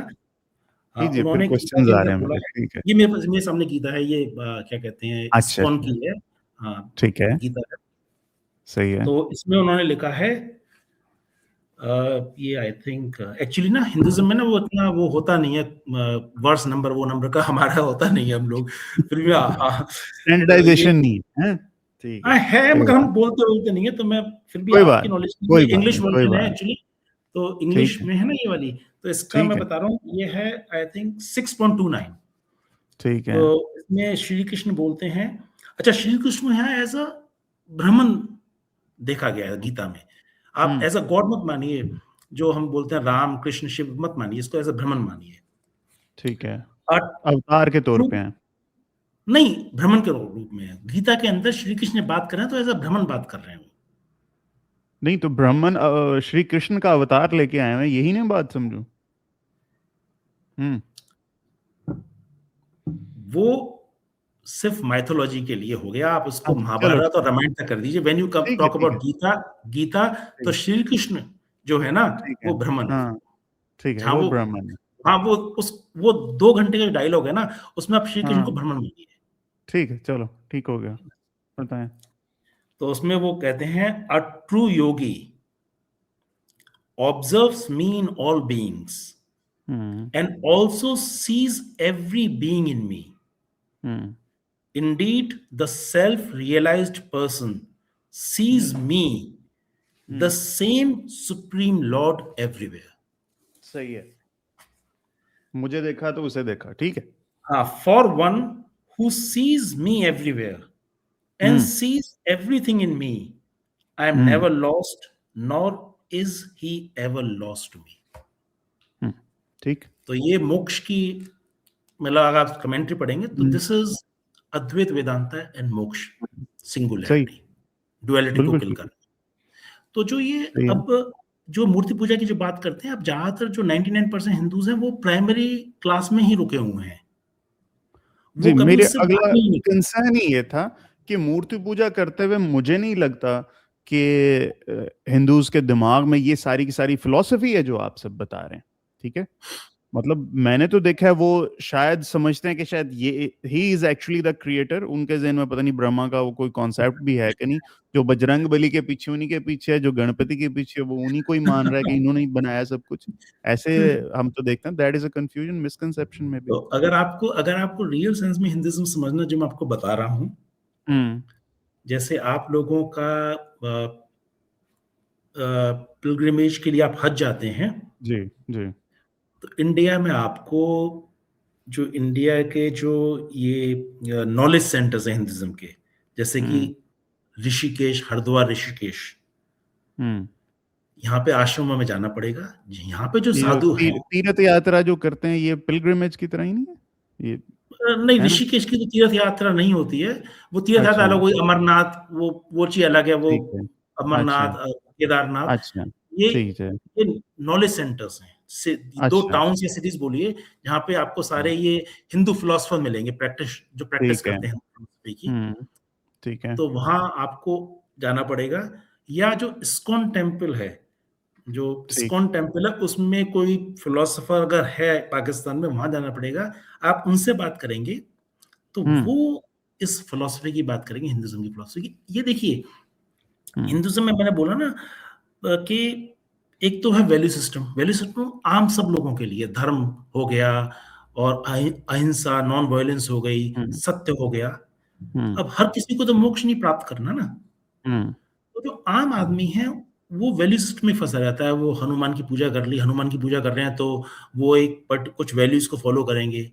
S1: हाँ,
S2: कीजिए, फिर
S1: उन्होंने गीता
S2: क्वेश्चंस
S1: के
S2: आ
S1: अंदर
S2: रहे हैं
S1: बोला
S2: मुझे।
S1: है,
S2: ठीक है।
S1: ये मेरे सामने गीता है, ये क्या कहते हैं
S2: अच्छा
S1: इस्कॉन
S2: अच्छा,
S1: की है। हाँ,
S2: ठीक है,
S1: गीता है।
S2: सही है।
S1: तो इसमें उन्होंने लिखा है, ये आई थिंक एक्चुअली ना हिंदुइज्म में ना वो इतना वो होता नहीं है, वर्स नंबर वो नंबर का हमारा होता नहीं है हम लोग, फिर भी तो ये
S2: स्टैंडर्डाइजेशन नहीं है, ठीक है,
S1: है
S2: कोई
S1: मगर
S2: बात
S1: हम बोलते बोलते नहीं है। तो मैं फिर भी
S2: कोई
S1: आपकी
S2: बात
S1: नॉलेज के
S2: कोई
S1: लिए,
S2: बात
S1: इंग्लिश
S2: नहीं, कोई
S1: वर्जन है
S2: बात
S1: एक्चुअली, तो
S2: ठीक
S1: इंग्लिश
S2: है,
S1: में है ना ये वाली। तो इसका
S2: ठीक
S1: मैं
S2: है,
S1: बता रहा हूँ, ये है आई थिंक 6.29।
S2: ठीक है।
S1: तो इसमें श्री कृष्ण बोलते हैं, अच्छा श्री कृष्ण यहाँ एज अ ब्राह्मण देखा गया है गीता में। आप
S2: हम्म,
S1: एज अ गॉड मत मानिए, जो हम बोलते हैं राम कृष्ण शिव मत मानिए, इसको एज अ ब्राह्मण मानिए।
S2: ठीक है,
S1: और
S2: अवतार के तौर पे हैं।
S1: नहीं, ब्राह्मण के रूप में है गीता के अंदर श्री कृष्ण बात कर रहे हैं, तो एज अ ब्राह्मण बात कर रहे हैं वो।
S2: नहीं तो ब्राह्मण श्री कृष्ण का अवतार लेके आए हैं, यही नहीं बात समझू। हम्म,
S1: वो सिर्फ माइथोलॉजी के लिए हो गया, आप उसको
S2: अच्छा चलो
S1: महाभारत और रामायण तक कर दीजिए। व्हेन यू कम
S2: ठीक है,
S1: टॉक
S2: ठीक है,
S1: अबाउट गीता, गीता तो
S2: ठीक
S1: श्री कृष्ण जो है ना,
S2: ठीक है,
S1: वो ब्राह्मण है।
S2: हाँ ठीक है,
S1: जहाँ
S2: वो
S1: वो,
S2: ब्राह्मण है।
S1: हाँ वो 2 घंटे का डायलॉग है ना, उसमें आप श्री कृष्ण को
S2: हाँ
S1: ब्राह्मण मानिए।
S2: ठीक है, चलो ठीक हो गया, बताएं।
S1: तो उसमें वो कहते हैं, a true Yogi observes me in all beings
S2: hmm
S1: and also sees every being in me.
S2: Hmm
S1: Indeed, the self realized person sees me, the
S2: hmm
S1: same Supreme Lord, everywhere.
S2: सही है, मुझे देखा तो उसे देखा, ठीक है।
S1: For one who sees me everywhere and
S2: hmm
S1: sees everything in me, I am
S2: hmm
S1: never lost, nor is he ever lost to me.
S2: हम्म, ठीक।
S1: तो ये मोक्ष की, मतलब अगर आप कमेंट्री पढ़ेंगे तो
S2: hmm,
S1: this is Advaita Vedanta and moksha,
S2: सही,
S1: सिंगुलैरिटी, डुअलिटी को
S2: बिल्कुल
S1: किल
S2: ठीक,
S1: कर। तो जो ये
S2: सही है।
S1: अब जो मूर्ति पूजा की जो बात करते हैं, अब ज्यादातर जो 99% हिंदूज हैं वो प्राइमरी क्लास में ही रुके हुए हैं, वो
S2: जी,
S1: कभी
S2: मेरे
S1: उससे
S2: अगला
S1: बाहर ही नहीं निकले।
S2: कंसर्न ही ये था कि मूर्ति पूजा करते हुए मुझे नहीं लगता कि हिंदूज के दिमाग में ये सारी की सारी फिलॉसफी है जो आप सब बता रहे हैं, ठीक है। मतलब मैंने तो देखा है वो शायद समझते हैं कि शायद ये he is actually the creator, उनके ज़हन में पता नहीं ब्रह्मा का वो कोई कॉन्सेप्ट भी है कि नहीं, जो बजरंग बली के पीछे उन्हीं के पीछे है, जो गणपति के पीछे वो उन्हीं को ही मान रहा है कि इन्होंने ही बनाया सब कुछ। ऐसे हम तो देखते हैं, that is a confusion, misconception में भी।
S1: तो अगर आपको रियल सेंस में हिंदुइज्म समझना, जो मैं आपको बता रहा हूँ,
S2: हम्म,
S1: जैसे आप लोगों का पिलग्रिमेज के लिए आप हज जाते हैं,
S2: जी जी,
S1: तो इंडिया में आपको जो इंडिया के जो ये नॉलेज सेंटर्स हैं हिंदुइज्म के, जैसे कि
S2: हम्म
S1: ऋषिकेश, हरिद्वार ऋषिकेश,
S2: हम्म,
S1: यहाँ पे आश्रमों में जाना पड़ेगा। यहाँ पे जो
S2: ये जो
S1: साधु हैं,
S2: तीर्थ यात्रा जो करते हैं ये पिलग्रिमेज की तरह ही नहीं है ये,
S1: नहीं
S2: है ना।
S1: ऋषिकेश की तो तीर्थ यात्रा नहीं होती है। वो तीर्थ यात्रा
S2: अच्छा,
S1: अलग हुई, अमरनाथ वो चीज अलग है, वो
S2: ठीक है, अच्छा
S1: अमरनाथ, केदारनाथ,
S2: अच्छा,
S1: ये
S2: ठीक है,
S1: ये नॉलेज सेंटर्स हैं। दो
S2: अच्छा,
S1: टाउन्स या सिटीज बोलिए, जहाँ पे आपको सारे ये हिंदू फिलोसफर मिलेंगे, जो प्रैक्टिस
S2: ठीक है,
S1: करते हैं philosophy की।
S2: ठीक है,
S1: तो वहां आपको जाना पड़ेगा। या जो इस्कॉन टेम्पल है, जो
S2: ठीक,
S1: इस्कॉन टेम्पल है उसमें कोई फिलोसोफर अगर है पाकिस्तान में, वहां जाना पड़ेगा। आप उनसे बात करेंगे तो
S2: हम्म
S1: वो इस फिलोसफी की बात करेंगे, हिंदुइज्म की फिलोसफी की। ये देखिए,
S2: हम्म
S1: हिंदुइज्म में मैंने बोला ना कि एक तो है वैल्यू सिस्टम आम सब लोगों के लिए, धर्म हो गया, और अहिंसा नॉन वायलेंस हो गई,
S2: हम्म
S1: सत्य हो गया।
S2: हम्म
S1: अब हर किसी को तो मोक्ष नहीं प्राप्त करना ना।
S2: हम्म
S1: तो जो आम आदमी है वो वैल्यू सिस्टम में फंसा रहता है। वो हनुमान की पूजा कर ली, हनुमान की पूजा कर रहे हैं तो वो कुछ वैल्यूज को फॉलो करेंगे।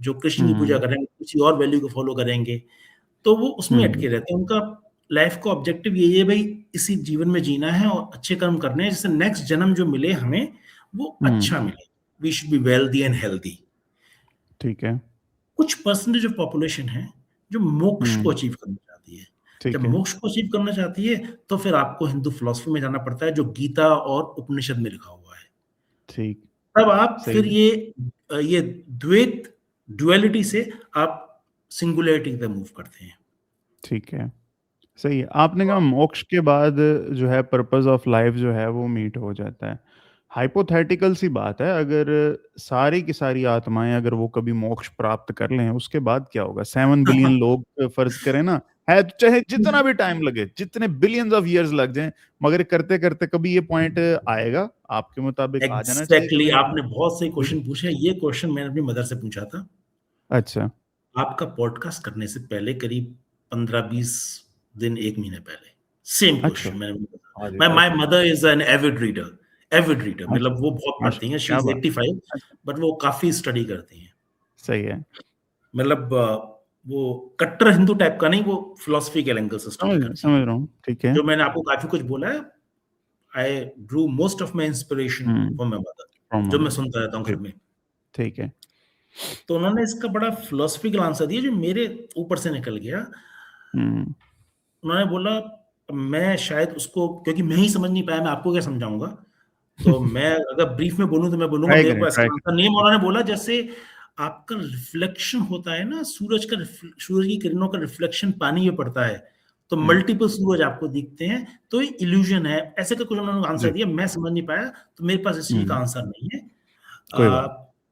S1: जो कृष्ण की पूजा करेंगे, किसी और वैल्यू को फॉलो करेंगे, तो वो उसमें अटके रहते हैं। उनका लाइफ का ऑब्जेक्टिव यही है, भाई इसी जीवन में जीना है और अच्छे कर्म करने हैं, जिससे नेक्स्ट जन्म जो मिले हमें वो अच्छा मिले। We should be wealthy and healthy.
S2: ठीक है।
S1: कुछ परसेंटेज ऑफ पॉपुलेशन है जो मोक्ष को अचीव करना चाहती है। जब मोक्ष को अचीव करना चाहती है तो फिर आपको हिंदू फिलॉसफी में जाना पड़ता है, जो गीता और उपनिषद में लिखा हुआ है।
S2: ठीक।
S1: तब आप फिर ये द्वैत ड्युअलिटी से आप सिंगुलरिटी पे मूव करते हैं।
S2: ठीक है, सही है। आपने कहा मोक्ष के बाद जो है पर्पस ऑफ लाइफ जो है वो मीट हो जाता है। हाइपोथेटिकल सी बात है, अगर सारी की सारी आत्माएं अगर वो कभी मोक्ष प्राप्त कर लें, उसके बाद क्या होगा? 7 बिलियन लोग फर्ज करें ना, है तो चाहे जितना भी टाइम लगे, जितने बिलियंस ऑफ इयर्स लग जाएं, मगर करते करते कभी ये पॉइंट आएगा आपके मुताबिक? आ जाना चाहिए
S1: एग्जैक्टली। आपने बहुत सही क्वेश्चन पूछे। ये क्वेश्चन मैंने अपनी मदर से पूछा था।
S2: अच्छा।
S1: आपका पॉडकास्ट करने से पहले करीब 15-20 दिन, 1 महीने पहले सेम क्वेश्चन मैंने। My mother is an avid reader. मतलब वो बहुत पढ़ती हैं। शी इज 85, बट वो काफी स्टडी करती हैं।
S2: सही है।
S1: मतलब वो कट्टर हिंदू टाइप का नहीं, वो फिलॉसफी के एंगल से स्टडी करती है।
S2: समझ रहा हूँ। ठीक है।
S1: जो मैंने आपको काफी कुछ बोला है, I drew most of my inspiration from my mother, जो मैं सुनता रहता हूँ घर में।
S2: ठीक है।
S1: तो उन्होंने इसका बड़ा फिलोसफिकल आंसर दिया जो मेरे ऊपर से निकल गया। उन्होंने बोला, मैं शायद उसको, क्योंकि मैं ही समझ नहीं पाया, मैं आपको क्या समझाऊंगा, तो मैं अगर ब्रीफ में बोलूं तो मैं बोलूंगा मेरे को इसका आंसर नहीं है। उन्होंने बोला जैसे आपका रिफ्लेक्शन होता है ना, सूरज की किरणों का रिफ्लेक्शन पानी में पड़ता है, तो मल्टीपल सूरज आपको दिखते हैं, तो ये इल्यूजन है। ऐसे का कुछ उन्होंने आंसर दिया। मैं समझ नहीं पाया, तो मेरे पास इस चीज का आंसर नहीं है।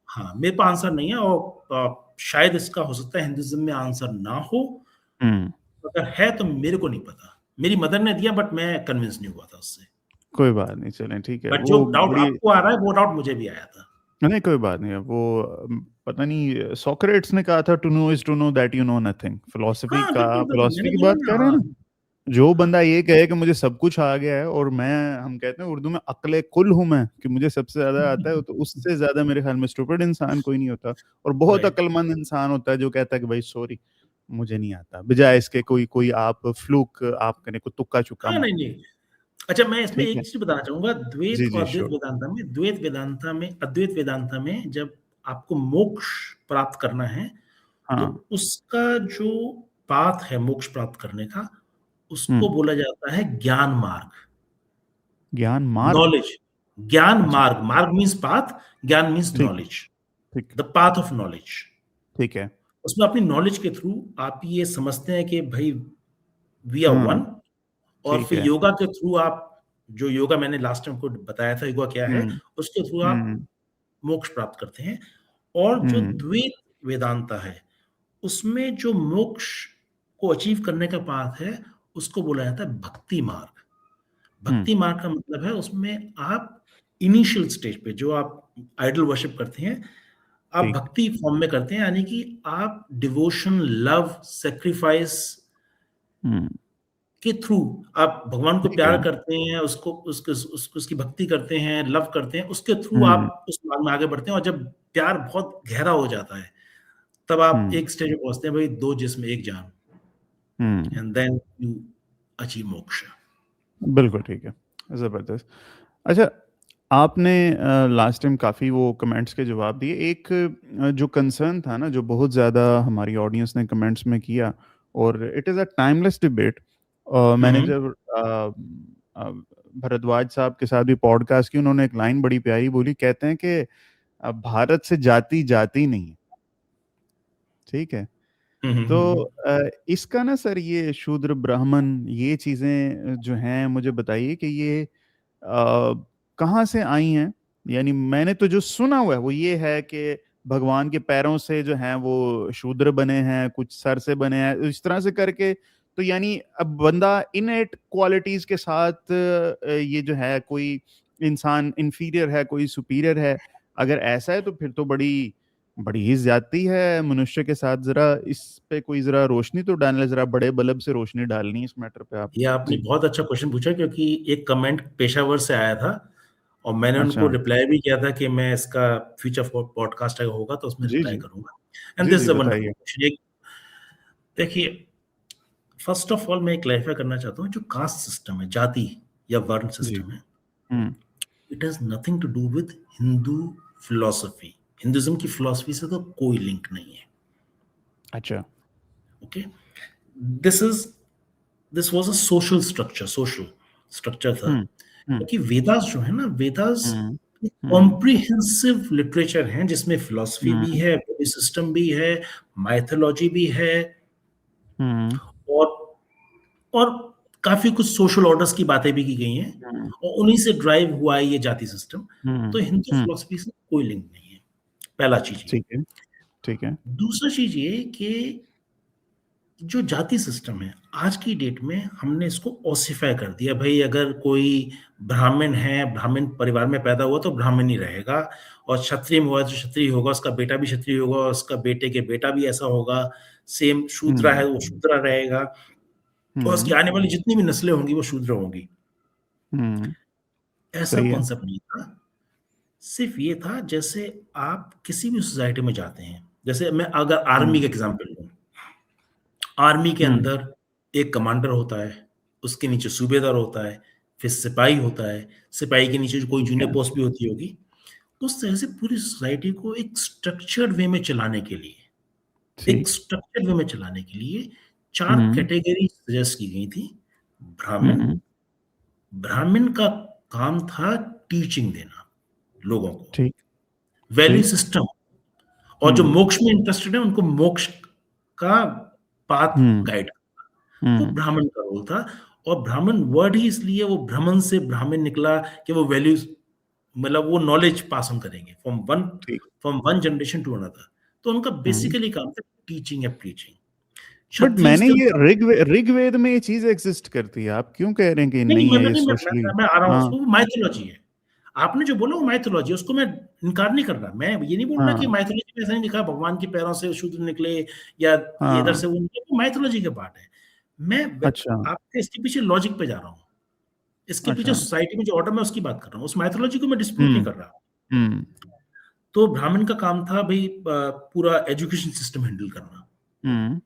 S1: हाँ, मेरे पास आंसर नहीं है, और शायद इसका हो सकता है हिंदुइज्म में आंसर ना हो। अगर है तो मेरे को नहीं पता। मेरी मदर ने दिया, बट मैं कन्विंस नहीं हुआ था उससे।
S2: कोई बात नहीं, चलें, ठीक है।
S1: बट जो डाउट आपको आ रहा है, वो डाउट मुझे भी आया था।
S2: नहीं, कोई बात नहीं है। वो पता नहीं, सोक्रेट्स ने कहा था, to know is to know that you know nothing. Philosophy की बात कर रहे हैं ना। जो बंदा ये कहे कि मुझे सब कुछ आ गया है, और हम कहते हैं उर्दू में अक्ले कुल हूं मैं, कि मुझे सबसे ज्यादा आता है, तो उससे ज्यादा मेरे ख्याल में स्टूपिड इंसान कोई नहीं होता। और बहुत अक्लमंद इंसान होता है जो कहता है कि भाई सॉरी मुझे नहीं आता, बजाय इसके कोई आप फ्लूक आप करने को तुक्का चुक्का।
S1: नहीं। अच्छा, मैं इसमें एक चीज बताना चाहूंगा। द्वैत और अद्वैत वेदांता में जब आपको मोक्ष प्राप्त करना है, तो उसका जो पाथ है मोक्ष प्राप्त करने का, उसको बोला जाता है ज्ञान मार्ग। नॉलेज, ज्ञान मार्ग। मार्ग मीन्स पाथ, ज्ञान means knowledge, the path of knowledge.
S2: ठीक है।
S1: उसमें अपनी नॉलेज के थ्रू आप ये समझते हैं कि भाई वी आर वन, और फिर योगा के थ्रू आप, जो योगा मैंने लास्ट टाइम को बताया था योगा क्या है, उसके थ्रू आप मोक्ष प्राप्त करते हैं। और जो द्वैत वेदांता है, उसमें जो मोक्ष को अचीव करने का पाथ है, उसको बोला जाता है भक्ति मार्ग। भक्ति मार्ग का मतलब है उसमें आप इनिशियल स्टेज पे जो आप आइडल वर्शिप करते हैं, आप भक्ति फॉर्म में करते हैं, यानी कि आप डिवोशन, लव, सेक्रीफाइस के थ्रू आप भगवान को प्यार करते हैं, उसकी भक्ति करते हैं, लव करते हैं, उसके थ्रू आप उस मार्ग में आगे बढ़ते हैं। और जब प्यार बहुत गहरा हो जाता है, तब आप एक स्टेज में पहुंचते हैं, भाई दो जिस्म एक जान, एंड देन यू अचीव मोक्ष।
S2: बिल्कुल ठीक है, जबरदस्त। अच्छा, आपने लास्ट टाइम काफी वो कमेंट्स के जवाब दिए। एक जो कंसर्न था ना, जो बहुत ज्यादा हमारी ऑडियंस ने कमेंट्स में किया, और it is a timeless debate. मैंने जब भरद्वाज साहब के साथ भी पॉडकास्ट की, उन्होंने एक लाइन बड़ी प्यारी बोली, कहते हैं कि भारत से जाति जाती नहीं। ठीक है। तो इसका ना सर, ये शूद्र ब्राह्मण ये चीजें जो हैं, मुझे बताइए कि ये कहाँ से आई हैं? यानी मैंने तो जो सुना हुआ है वो ये है कि भगवान के पैरों से जो हैं वो शूद्र बने हैं, कुछ सर से बने हैं, इस तरह से करके। तो यानी अब बंदा इनएट क्वालिटीज के साथ ये जो है, कोई इंसान इंफीरियर है, कोई सुपीरियर है, अगर ऐसा है तो फिर तो बड़ी ही ज्यादती है मनुष्य के साथ। जरा इस पे कोई जरा रोशनी तो डालना, जरा बड़े बल्ब से रोशनी डालनी इस मैटर पे आप।
S1: ये आपने बहुत अच्छा क्वेश्चन पूछा, क्योंकि एक कमेंट पेशावर से आया था, और मैंने उनको रिप्लाई भी किया था कि मैं इसका फ्यूचर पॉडकास्ट अगर होगा तो उसमें रिप्लाई करूंगा। एंड
S2: जी
S1: दिस
S2: जी
S1: इज अ
S2: बताइए।
S1: वंडरफुल। देखिए, फर्स्ट ऑफ ऑल मैं क्लैरिफाई करना चाहता हूँ, जो कास्ट सिस्टम है, जाति या वर्ण
S2: जी।
S1: सिस्टम है,
S2: hmm.
S1: It has nothing to do with Hindu philosophy. Hinduism की फिलोसफी से तो कोई लिंक नहीं है।
S2: अच्छा।
S1: Okay, this is this was a social structure था।
S2: हम्म। हम्म।
S1: क्योंकि वेदास जो है ना, Vedas
S2: hmm. Hmm.
S1: Comprehensive literature है, जिसमें फिलोसफी भी
S2: हम्म।
S1: है, वैल्यू सिस्टम भी है, माइथोलॉजी भी है,
S2: हम्म।
S1: और और काफी कुछ सोशल ऑर्डर्स की बातें भी की गई हैं,
S2: हम्म।
S1: और उन्हीं से ड्राइव हुआ है ये जाति सिस्टम।
S2: हम्म।
S1: तो हिंदू
S2: हम्म।
S1: फिलोसफी से कोई लिंक नहीं है, पहला चीज ये।
S2: ठीक है। ठीक है।
S1: दूसरा चीज ये कि जो जाति सिस्टम है, आज की डेट में हमने इसको ओसिफाई कर दिया। भाई, अगर कोई ब्राह्मण है, ब्राह्मण परिवार में पैदा हुआ तो ब्राह्मण ही रहेगा, और क्षत्रिय में हुआ तो क्षत्रिय होगा, उसका बेटा भी क्षत्रिय होगा, उसका बेटे के बेटा भी ऐसा होगा, सेम शूद्रा है वो शूद्रा रहेगा, और उसकी
S2: हम्म।
S1: आने वाली जितनी भी नस्लें होंगी वो शूद्र होंगी।
S2: हम्म।
S1: ऐसा
S2: सही है।
S1: कॉन्सेप्ट नहीं था। सिर्फ ये था, जैसे आप किसी भी सोसाइटी में जाते हैं, जैसे मैं अगर आर्मी
S2: हम्म।
S1: का एग्जांपल लूं, आर्मी के
S2: हम्म।
S1: अंदर एक कमांडर होता है, उसके नीचे सूबेदार होता है, फिर सिपाही होता है, सिपाही के नीचे कोई
S2: ठीक
S1: जूनियर
S2: है।
S1: पोस्ट भी होती होगी। उस तरह से पूरी सोसाइटी को एक स्ट्रक्चर्ड वे में चलाने के लिए, एक
S2: ठीक।
S1: स्ट्रक्चर्ड वे में चलाने के लिए चार
S2: हम्म।
S1: कैटेगरी सजेस्ट की गई थी। ब्राह्मण,
S2: हम्म।
S1: ब्राह्मण का काम था टीचिंग देना लोगों को,
S2: ठीक।
S1: वैल्यू
S2: ठीक।
S1: सिस्टम, और जो
S2: हम्म।
S1: मोक्ष में इंटरेस्टेड है उनको मोक्ष का पाथ
S2: हम्म।
S1: गाइड, वो
S2: हम्म।
S1: ब्राह्मण का रोल था। और ब्राह्मण वर्ड ही इसलिए, वो ब्राह्मण से ब्राह्मण निकला कि वो वैल्यूज, मतलब वो नॉलेज पास ऑन करेंगे
S2: ठीक।
S1: From one generation to another. तो उनका
S2: हम्म।
S1: बेसिकली काम था टीचिंग या प्रीचिंग।
S2: बट
S1: क्षत्रिय
S2: मैंने
S1: उसके
S2: ये
S1: बाद,
S2: ऋग्वेद में ये चीज एग्जिस्ट करती है, आप क्यों कह रहे हैं कि
S1: नहीं
S2: नहीं
S1: मैं
S2: है
S1: मैं
S2: ये
S1: नहीं मैं,
S2: सोशली?
S1: मैं आ रहा हूँ,
S2: हाँ।
S1: उसको माइथोलॉजी है। आपने जो बोला वो माइथोलॉजी है, उसको मैं इनकार नहीं कर रहा। मैं ये नहीं बोल रहा कि
S2: हाँ।
S1: माइथोलॉजी में ऐसा नहीं लिखा भगवान के पैरों से शूद्र निकले, या ये इधर
S2: हाँ।
S1: से वो निकले, वो माइथोलॉजी के पार्ट है। मैं
S2: अच्छा।
S1: आपके इसके पीछे लॉजिक पे जा रहा हूँ, इसके पीछे
S2: अच्छा।
S1: सोसाइटी में जो ऑर्डर, मैं उसकी बात कर रहा हूँ, उस माइथोलॉजी को मैं डिस्प्यूट नहीं
S2: हम्म।
S1: कर रहा।
S2: हम्म।
S1: तो ब्राह्मण का काम था भाई पूरा एजुकेशन सिस्टम हैंडल करना,
S2: हम्म।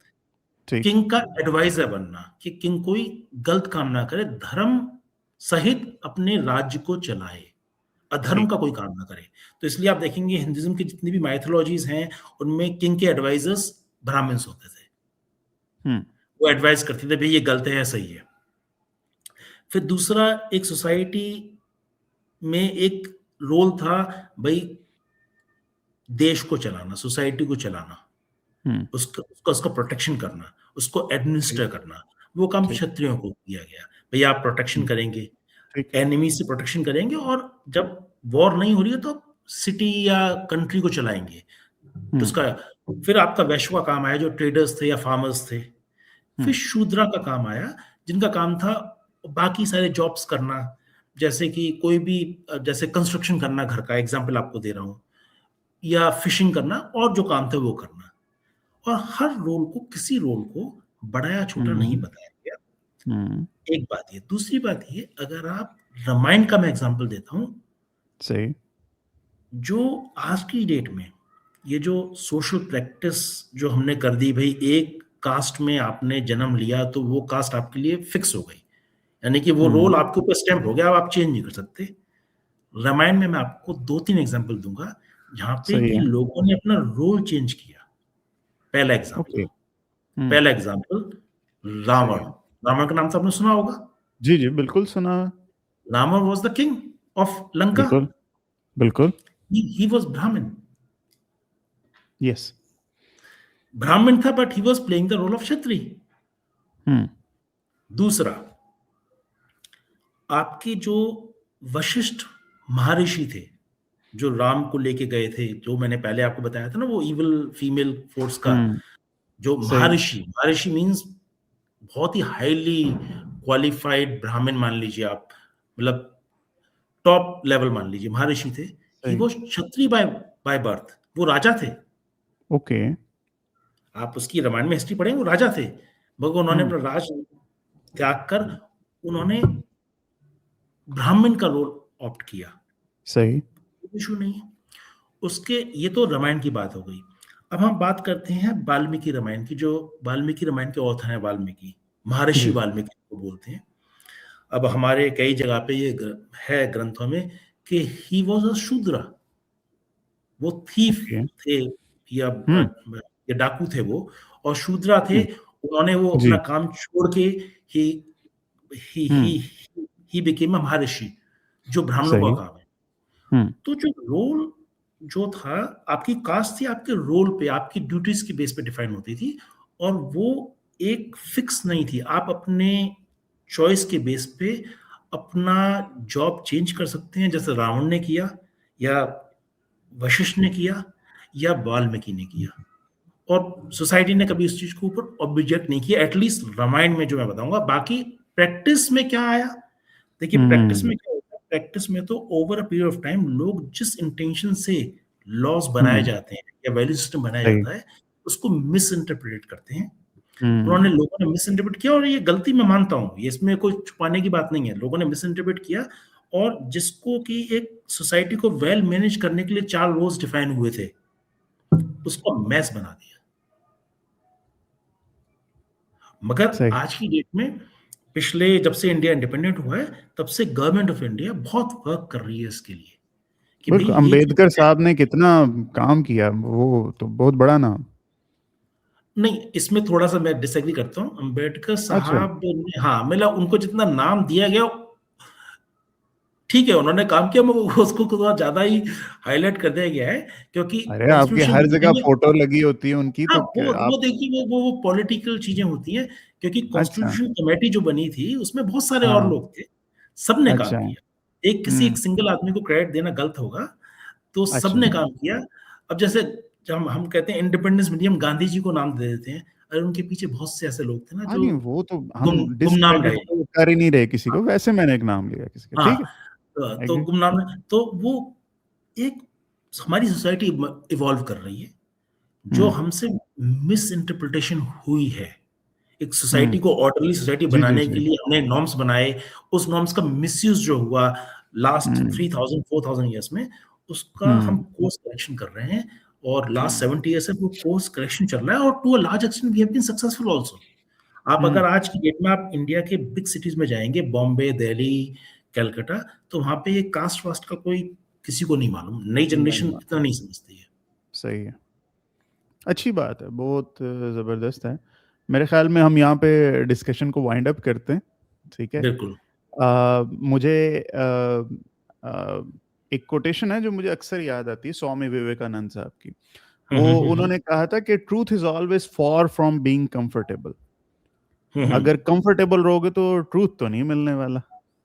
S2: ठीक।
S1: किंग का एडवाइजर बनना, कि किंग कोई गलत काम ना करे, धर्म सहित अपने राज्य को चलाए, अधर्म
S2: ठीक।
S1: का कोई काम ना करे। तो इसलिए आप देखेंगे हिंदुइज्म की जितनी भी माइथोलॉजीज हैं, उनमें किंग के एडवाइजर्स ब्राह्मण्स होते थे।
S2: हम्म।
S1: वो एडवाइस करते थे भाई ये गलत है, सही है। फिर दूसरा, एक सोसाइटी में एक रोल था भाई, देश को चलाना, सोसाइटी को चलाना,
S2: हम्म।
S1: उसका उसका उसका प्रोटेक्शन करना, उसको
S2: ठीक।
S1: एडमिनिस्टर करना। वो काम
S2: ठीक।
S1: क्षत्रियों को दिया गया। भैया आप प्रोटेक्शन
S2: हम्म।
S1: करेंगे,
S2: ठीक।
S1: एनिमी से प्रोटेक्शन करेंगे, और जब वॉर नहीं हो रही है तो सिटी या कंट्री को चलाएंगे। तो
S2: हम्म।
S1: उसका, फिर आपका वैश्य का काम आया, जो ट्रेडर्स थे या फार्मर्स थे। फिर
S2: हम्म।
S1: शूद्रा का काम आया, जिनका काम था बाकी सारे जॉब्स करना, जैसे कि कोई भी जैसे कंस्ट्रक्शन करना, घर का एग्जाम्पल आपको दे रहा हूँ, या फिशिंग करना, और जो काम थे वो करना। और हर रोल को, किसी रोल को बड़ा या छोटा नहीं
S2: हम्म।
S1: बताया गया।
S2: हम्म।
S1: एक बात ये, दूसरी बात ये, अगर आप रामायण का मैं एग्जांपल देता हूं,
S2: सही।
S1: जो आज की डेट में ये जो सोशल प्रैक्टिस जो हमने कर दी, भाई एक कास्ट में आपने जन्म लिया तो वो कास्ट आपके लिए फिक्स हो गई, यानी कि वो
S2: हम्म।
S1: रोल आपके ऊपर स्टैम्प हो गया, अब आप चेंज नहीं कर सकते। रामायण में मैं आपको दो तीन एग्जांपल दूंगा जहां पे
S2: सही
S1: कि
S2: है।
S1: लोगों ने अपना रोल चेंज किया। पहला एग्जांपल,
S2: ओके। हम्म।
S1: पहला एग्जांपल
S2: सही
S1: रावण।
S2: है।
S1: रावण का नाम तो आपने सुना होगा।
S2: जी जी बिल्कुल सुना है।
S1: Ravana was the king of Lanka.
S2: बिल्कुल। बिल्कुल।
S1: He was Brahmin,
S2: yes.
S1: Brahmin था, but he was playing the role of Kshatriya.
S2: Hmm.
S1: दूसरा, आपके जो वशिष्ठ महर्षि थे, जो राम को लेके गए थे, जो मैंने पहले आपको बताया था ना, वो इविल फीमेल फोर्स का,
S2: हम्म।
S1: जो
S2: सही।
S1: महर्षि, महर्षि मीन्स बहुत ही हाईली क्वालिफाइड ब्राह्मण मान लीजिए आप, मतलब टॉप लेवल मान लीजिए, महर्षि थे। ही
S2: सही।
S1: वो क्षत्रिय बाय बाय बर्थ, वो राजा थे।
S2: ओके।
S1: आप उसकी रामायण में हिस्ट्री पढ़ेंगे, वो राजा थे, मगर उन्होंने
S2: हम्म।
S1: अपना राज त्याग कर उन्होंने ब्राह्मण का रोल ऑप्ट किया।
S2: सही।
S1: इशू नहीं है उसके। ये तो रामायण की बात हो गई। अब हम बात करते हैं वाल्मीकि रामायण की। जो वाल्मीकि रामायण के ऑथर हैं वाल्मीकि, महर्षि
S2: जी।
S1: वाल्मीकि को बोलते हैं। अब हमारे कई जगह पे ये है ग्रंथों में कि ही वॉज अ शूद्र, वो थीफ
S2: ओके।
S1: थे, या
S2: हम्म।
S1: ये डाकू थे वो, और शूद्रा थे।
S2: हम्म।
S1: उन्होंने वो अपना
S2: जी।
S1: काम छोड़ के ही ही
S2: हम्म।
S1: ही ही बिकेम अ महर्षि, जो ब्राह्मणों का
S2: सही।
S1: काम है।
S2: हम्म।
S1: तो जो रोल जो था, आपकी कास्ट थी, आपके रोल पे, आपकी ड्यूटीज के बेस पे डिफाइन होती थी, और वो एक फिक्स नहीं थी। आप अपने चॉइस के बेस पे अपना जॉब चेंज कर सकते हैं, जैसे रावण ने किया, या वशिष्ठ ने किया, या वाल्मीकि ने किया। और सोसाइटी ने कभी इस चीज को ऊपर ऑब्जेक्ट नहीं किया, एटलीस्ट रामायण में जो मैं बताऊंगा। बाकी प्रैक्टिस में क्या आया, देखिए प्रैक्टिस
S2: हम्म।
S1: में क्या होता है, प्रैक्टिस में तो over a period of time लोग जिस इंटेंशन से लॉज बनाए
S2: हम्म।
S1: जाते हैं या वैल्यू सिस्टम बनाया
S2: सही।
S1: जाता है, उसको मिस इंटरप्रेट करते हैं। उन्होंने,
S2: हम्म।
S1: लोगों ने मिस इंटरप्रेट किया, और ये गलती मैं मानता हूँ, ये इसमें कोई छुपाने की बात नहीं है। लोगों ने मिस इंटरप्रेट किया, और जिसको कि एक सोसाइटी को वेल मैनेज करने के लिए 4 रोल्स डिफाइन हुए थे, उसको मैस बना दिया। मगर
S2: सही।
S1: आज की डेट में, पिछले जब से इंडिया इंडिपेंडेंट हुआ है, तब से गवर्नमेंट ऑफ इंडिया बहुत वर्क कर रही है इसके लिए, कि भाई
S2: बिल्कुल,
S1: ये जो
S2: अंबेडकर साहब ने कितना काम किया, वो तो बहुत बड़ा नाम।
S1: नहीं, इसमें थोड़ा-सा मैं डिसएग्री करता हूँ। अंबेडकर
S2: अच्छा।
S1: साहब ने, हाँ, मतलब उनको जितना नाम दिया गया, ठीक है, उन्होंने काम किया, मगर उसको थोड़ा ज़्यादा ही हाइलाइट कर दिया गया है, क्योंकि
S2: अरे आपकी
S1: कॉन्स्टिट्यूशन
S2: हर
S1: बनने
S2: जगह
S1: में,
S2: फोटो लगी होती है उनकी,
S1: हाँ,
S2: तो
S1: वो
S2: आप।
S1: देखिए, वो पॉलिटिकल चीज़ें होती हैं, क्योंकि
S2: अच्छा।
S1: कॉन्स्टिट्यूशन कमेटी जो बनी थी, उसमें बहुत सारे और
S2: हाँ।
S1: लोग थे, सबने काम
S2: अच्छा।
S1: किया। किसी
S2: हम्म।
S1: एक सिंगल आदमी को क्रेडिट देना गलत होगा, तो
S2: अच्छा।
S1: सबने काम किया। अब जैसे जब हम कहते हैं इंडिपेंडेंस में हम गांधी जी को नाम दे देते हैं, अरे उनके पीछे बहुत से ऐसे लोग थे ना
S2: हाँ
S1: जो
S2: नहीं, वो तो हम
S1: गुमनाम
S2: डिसक्रेडिट
S1: रहे।
S2: तो कर ही नहीं रहे किसी
S1: हाँ,
S2: को, वैसे मैंने एक नाम लिया किसी का,
S1: हाँ,
S2: ठीक है।
S1: तो
S2: एग्री।
S1: गुमनाम रहे, तो वो एक, हमारी सोसाइटी इवॉल्व कर रही है, जो
S2: हम्म।
S1: हमसे मिस इंटरप्रिटेशन हुई है। एक सोसाइटी
S2: हम्म।
S1: को ऑर्डरली सोसाइटी
S2: जी जी
S1: बनाने के
S2: जी।
S1: लिए हमने नॉर्म्स बनाए, उस नॉर्म्स का मिसयूज जो हुआ लास्ट
S2: हम्म।
S1: 3000 4000 ईयर्स में, उसका हम
S2: हम्म।
S1: कोर्स करेक्शन कर रहे हैं। और लास्ट
S2: हम्म।
S1: 70 ईयर्स से वो कोर्स करेक्शन चल रहा है, और to a large extent we have been successful also. आप
S2: हम्म।
S1: अगर आज की डेट में आप इंडिया के बिग सिटीज में जाएंगे, बॉम्बे, दिल्ली, कलकत्ता, तो वहां पे ये कास्ट वास्ट का कोई किसी को नहीं मालूम, नई
S2: नहीं
S1: जनरेशन इतना
S2: मालूम।
S1: नहीं समझती है।
S2: सही है। अच्छी बात है, बहुत जबरदस्त है। मेरे ख्याल में हम यहाँ पे डिस्कशन को वाइंड अप करते हैं, ठीक है।
S1: बिल्कुल।
S2: मुझे अ, एक कोटेशन है जो मुझे अक्सर याद आती है, स्वामी विवेकानंद साहब की।
S1: हम्म,
S2: वो
S1: हम्म, हम्म,
S2: उन्होंने कहा था कि truth is always far from being comfortable.
S1: Hmm,
S2: अगर कंफर्टेबल रहोगे तो ट्रूथ तो नहीं मिलने वाला,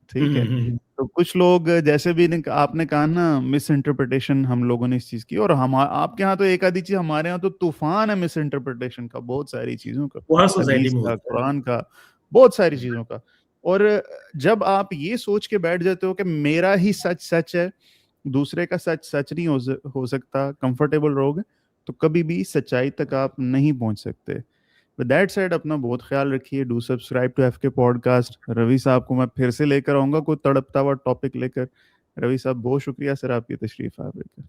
S2: ठीक है। तो कुछ लोग, जैसे भी आपने कहा ना, मिस इंटरप्रिटेशन हम लोगों ने इस चीज की, और हम आपके यहाँ तो एक आधी चीज, हमारे यहाँ तो तूफान है मिस इंटरप्रिटेशन का, बहुत सारी चीजों का,
S1: वो हर सोसाइटी
S2: हदीस
S1: में
S2: का,
S1: होता है।
S2: कुरान का, बहुत सारी चीजों का। और जब आप ये सोच के बैठ जाते हो कि मेरा ही सच सच है, दूसरे का सच सच नहीं हो सकता, कंफर्टेबल रहोगे तो कभी भी सच्चाई तक आप नहीं पहुंच सकते। विद दैट सेड, अपना बहुत ख्याल रखिए। Do subscribe to FK podcast. Ravi साहब को मैं फिर से लेकर आऊंगा कोई तड़पता हुआ टॉपिक लेकर। रवि साहब, बहुत शुक्रिया सर आपकी तशरीफ आने का।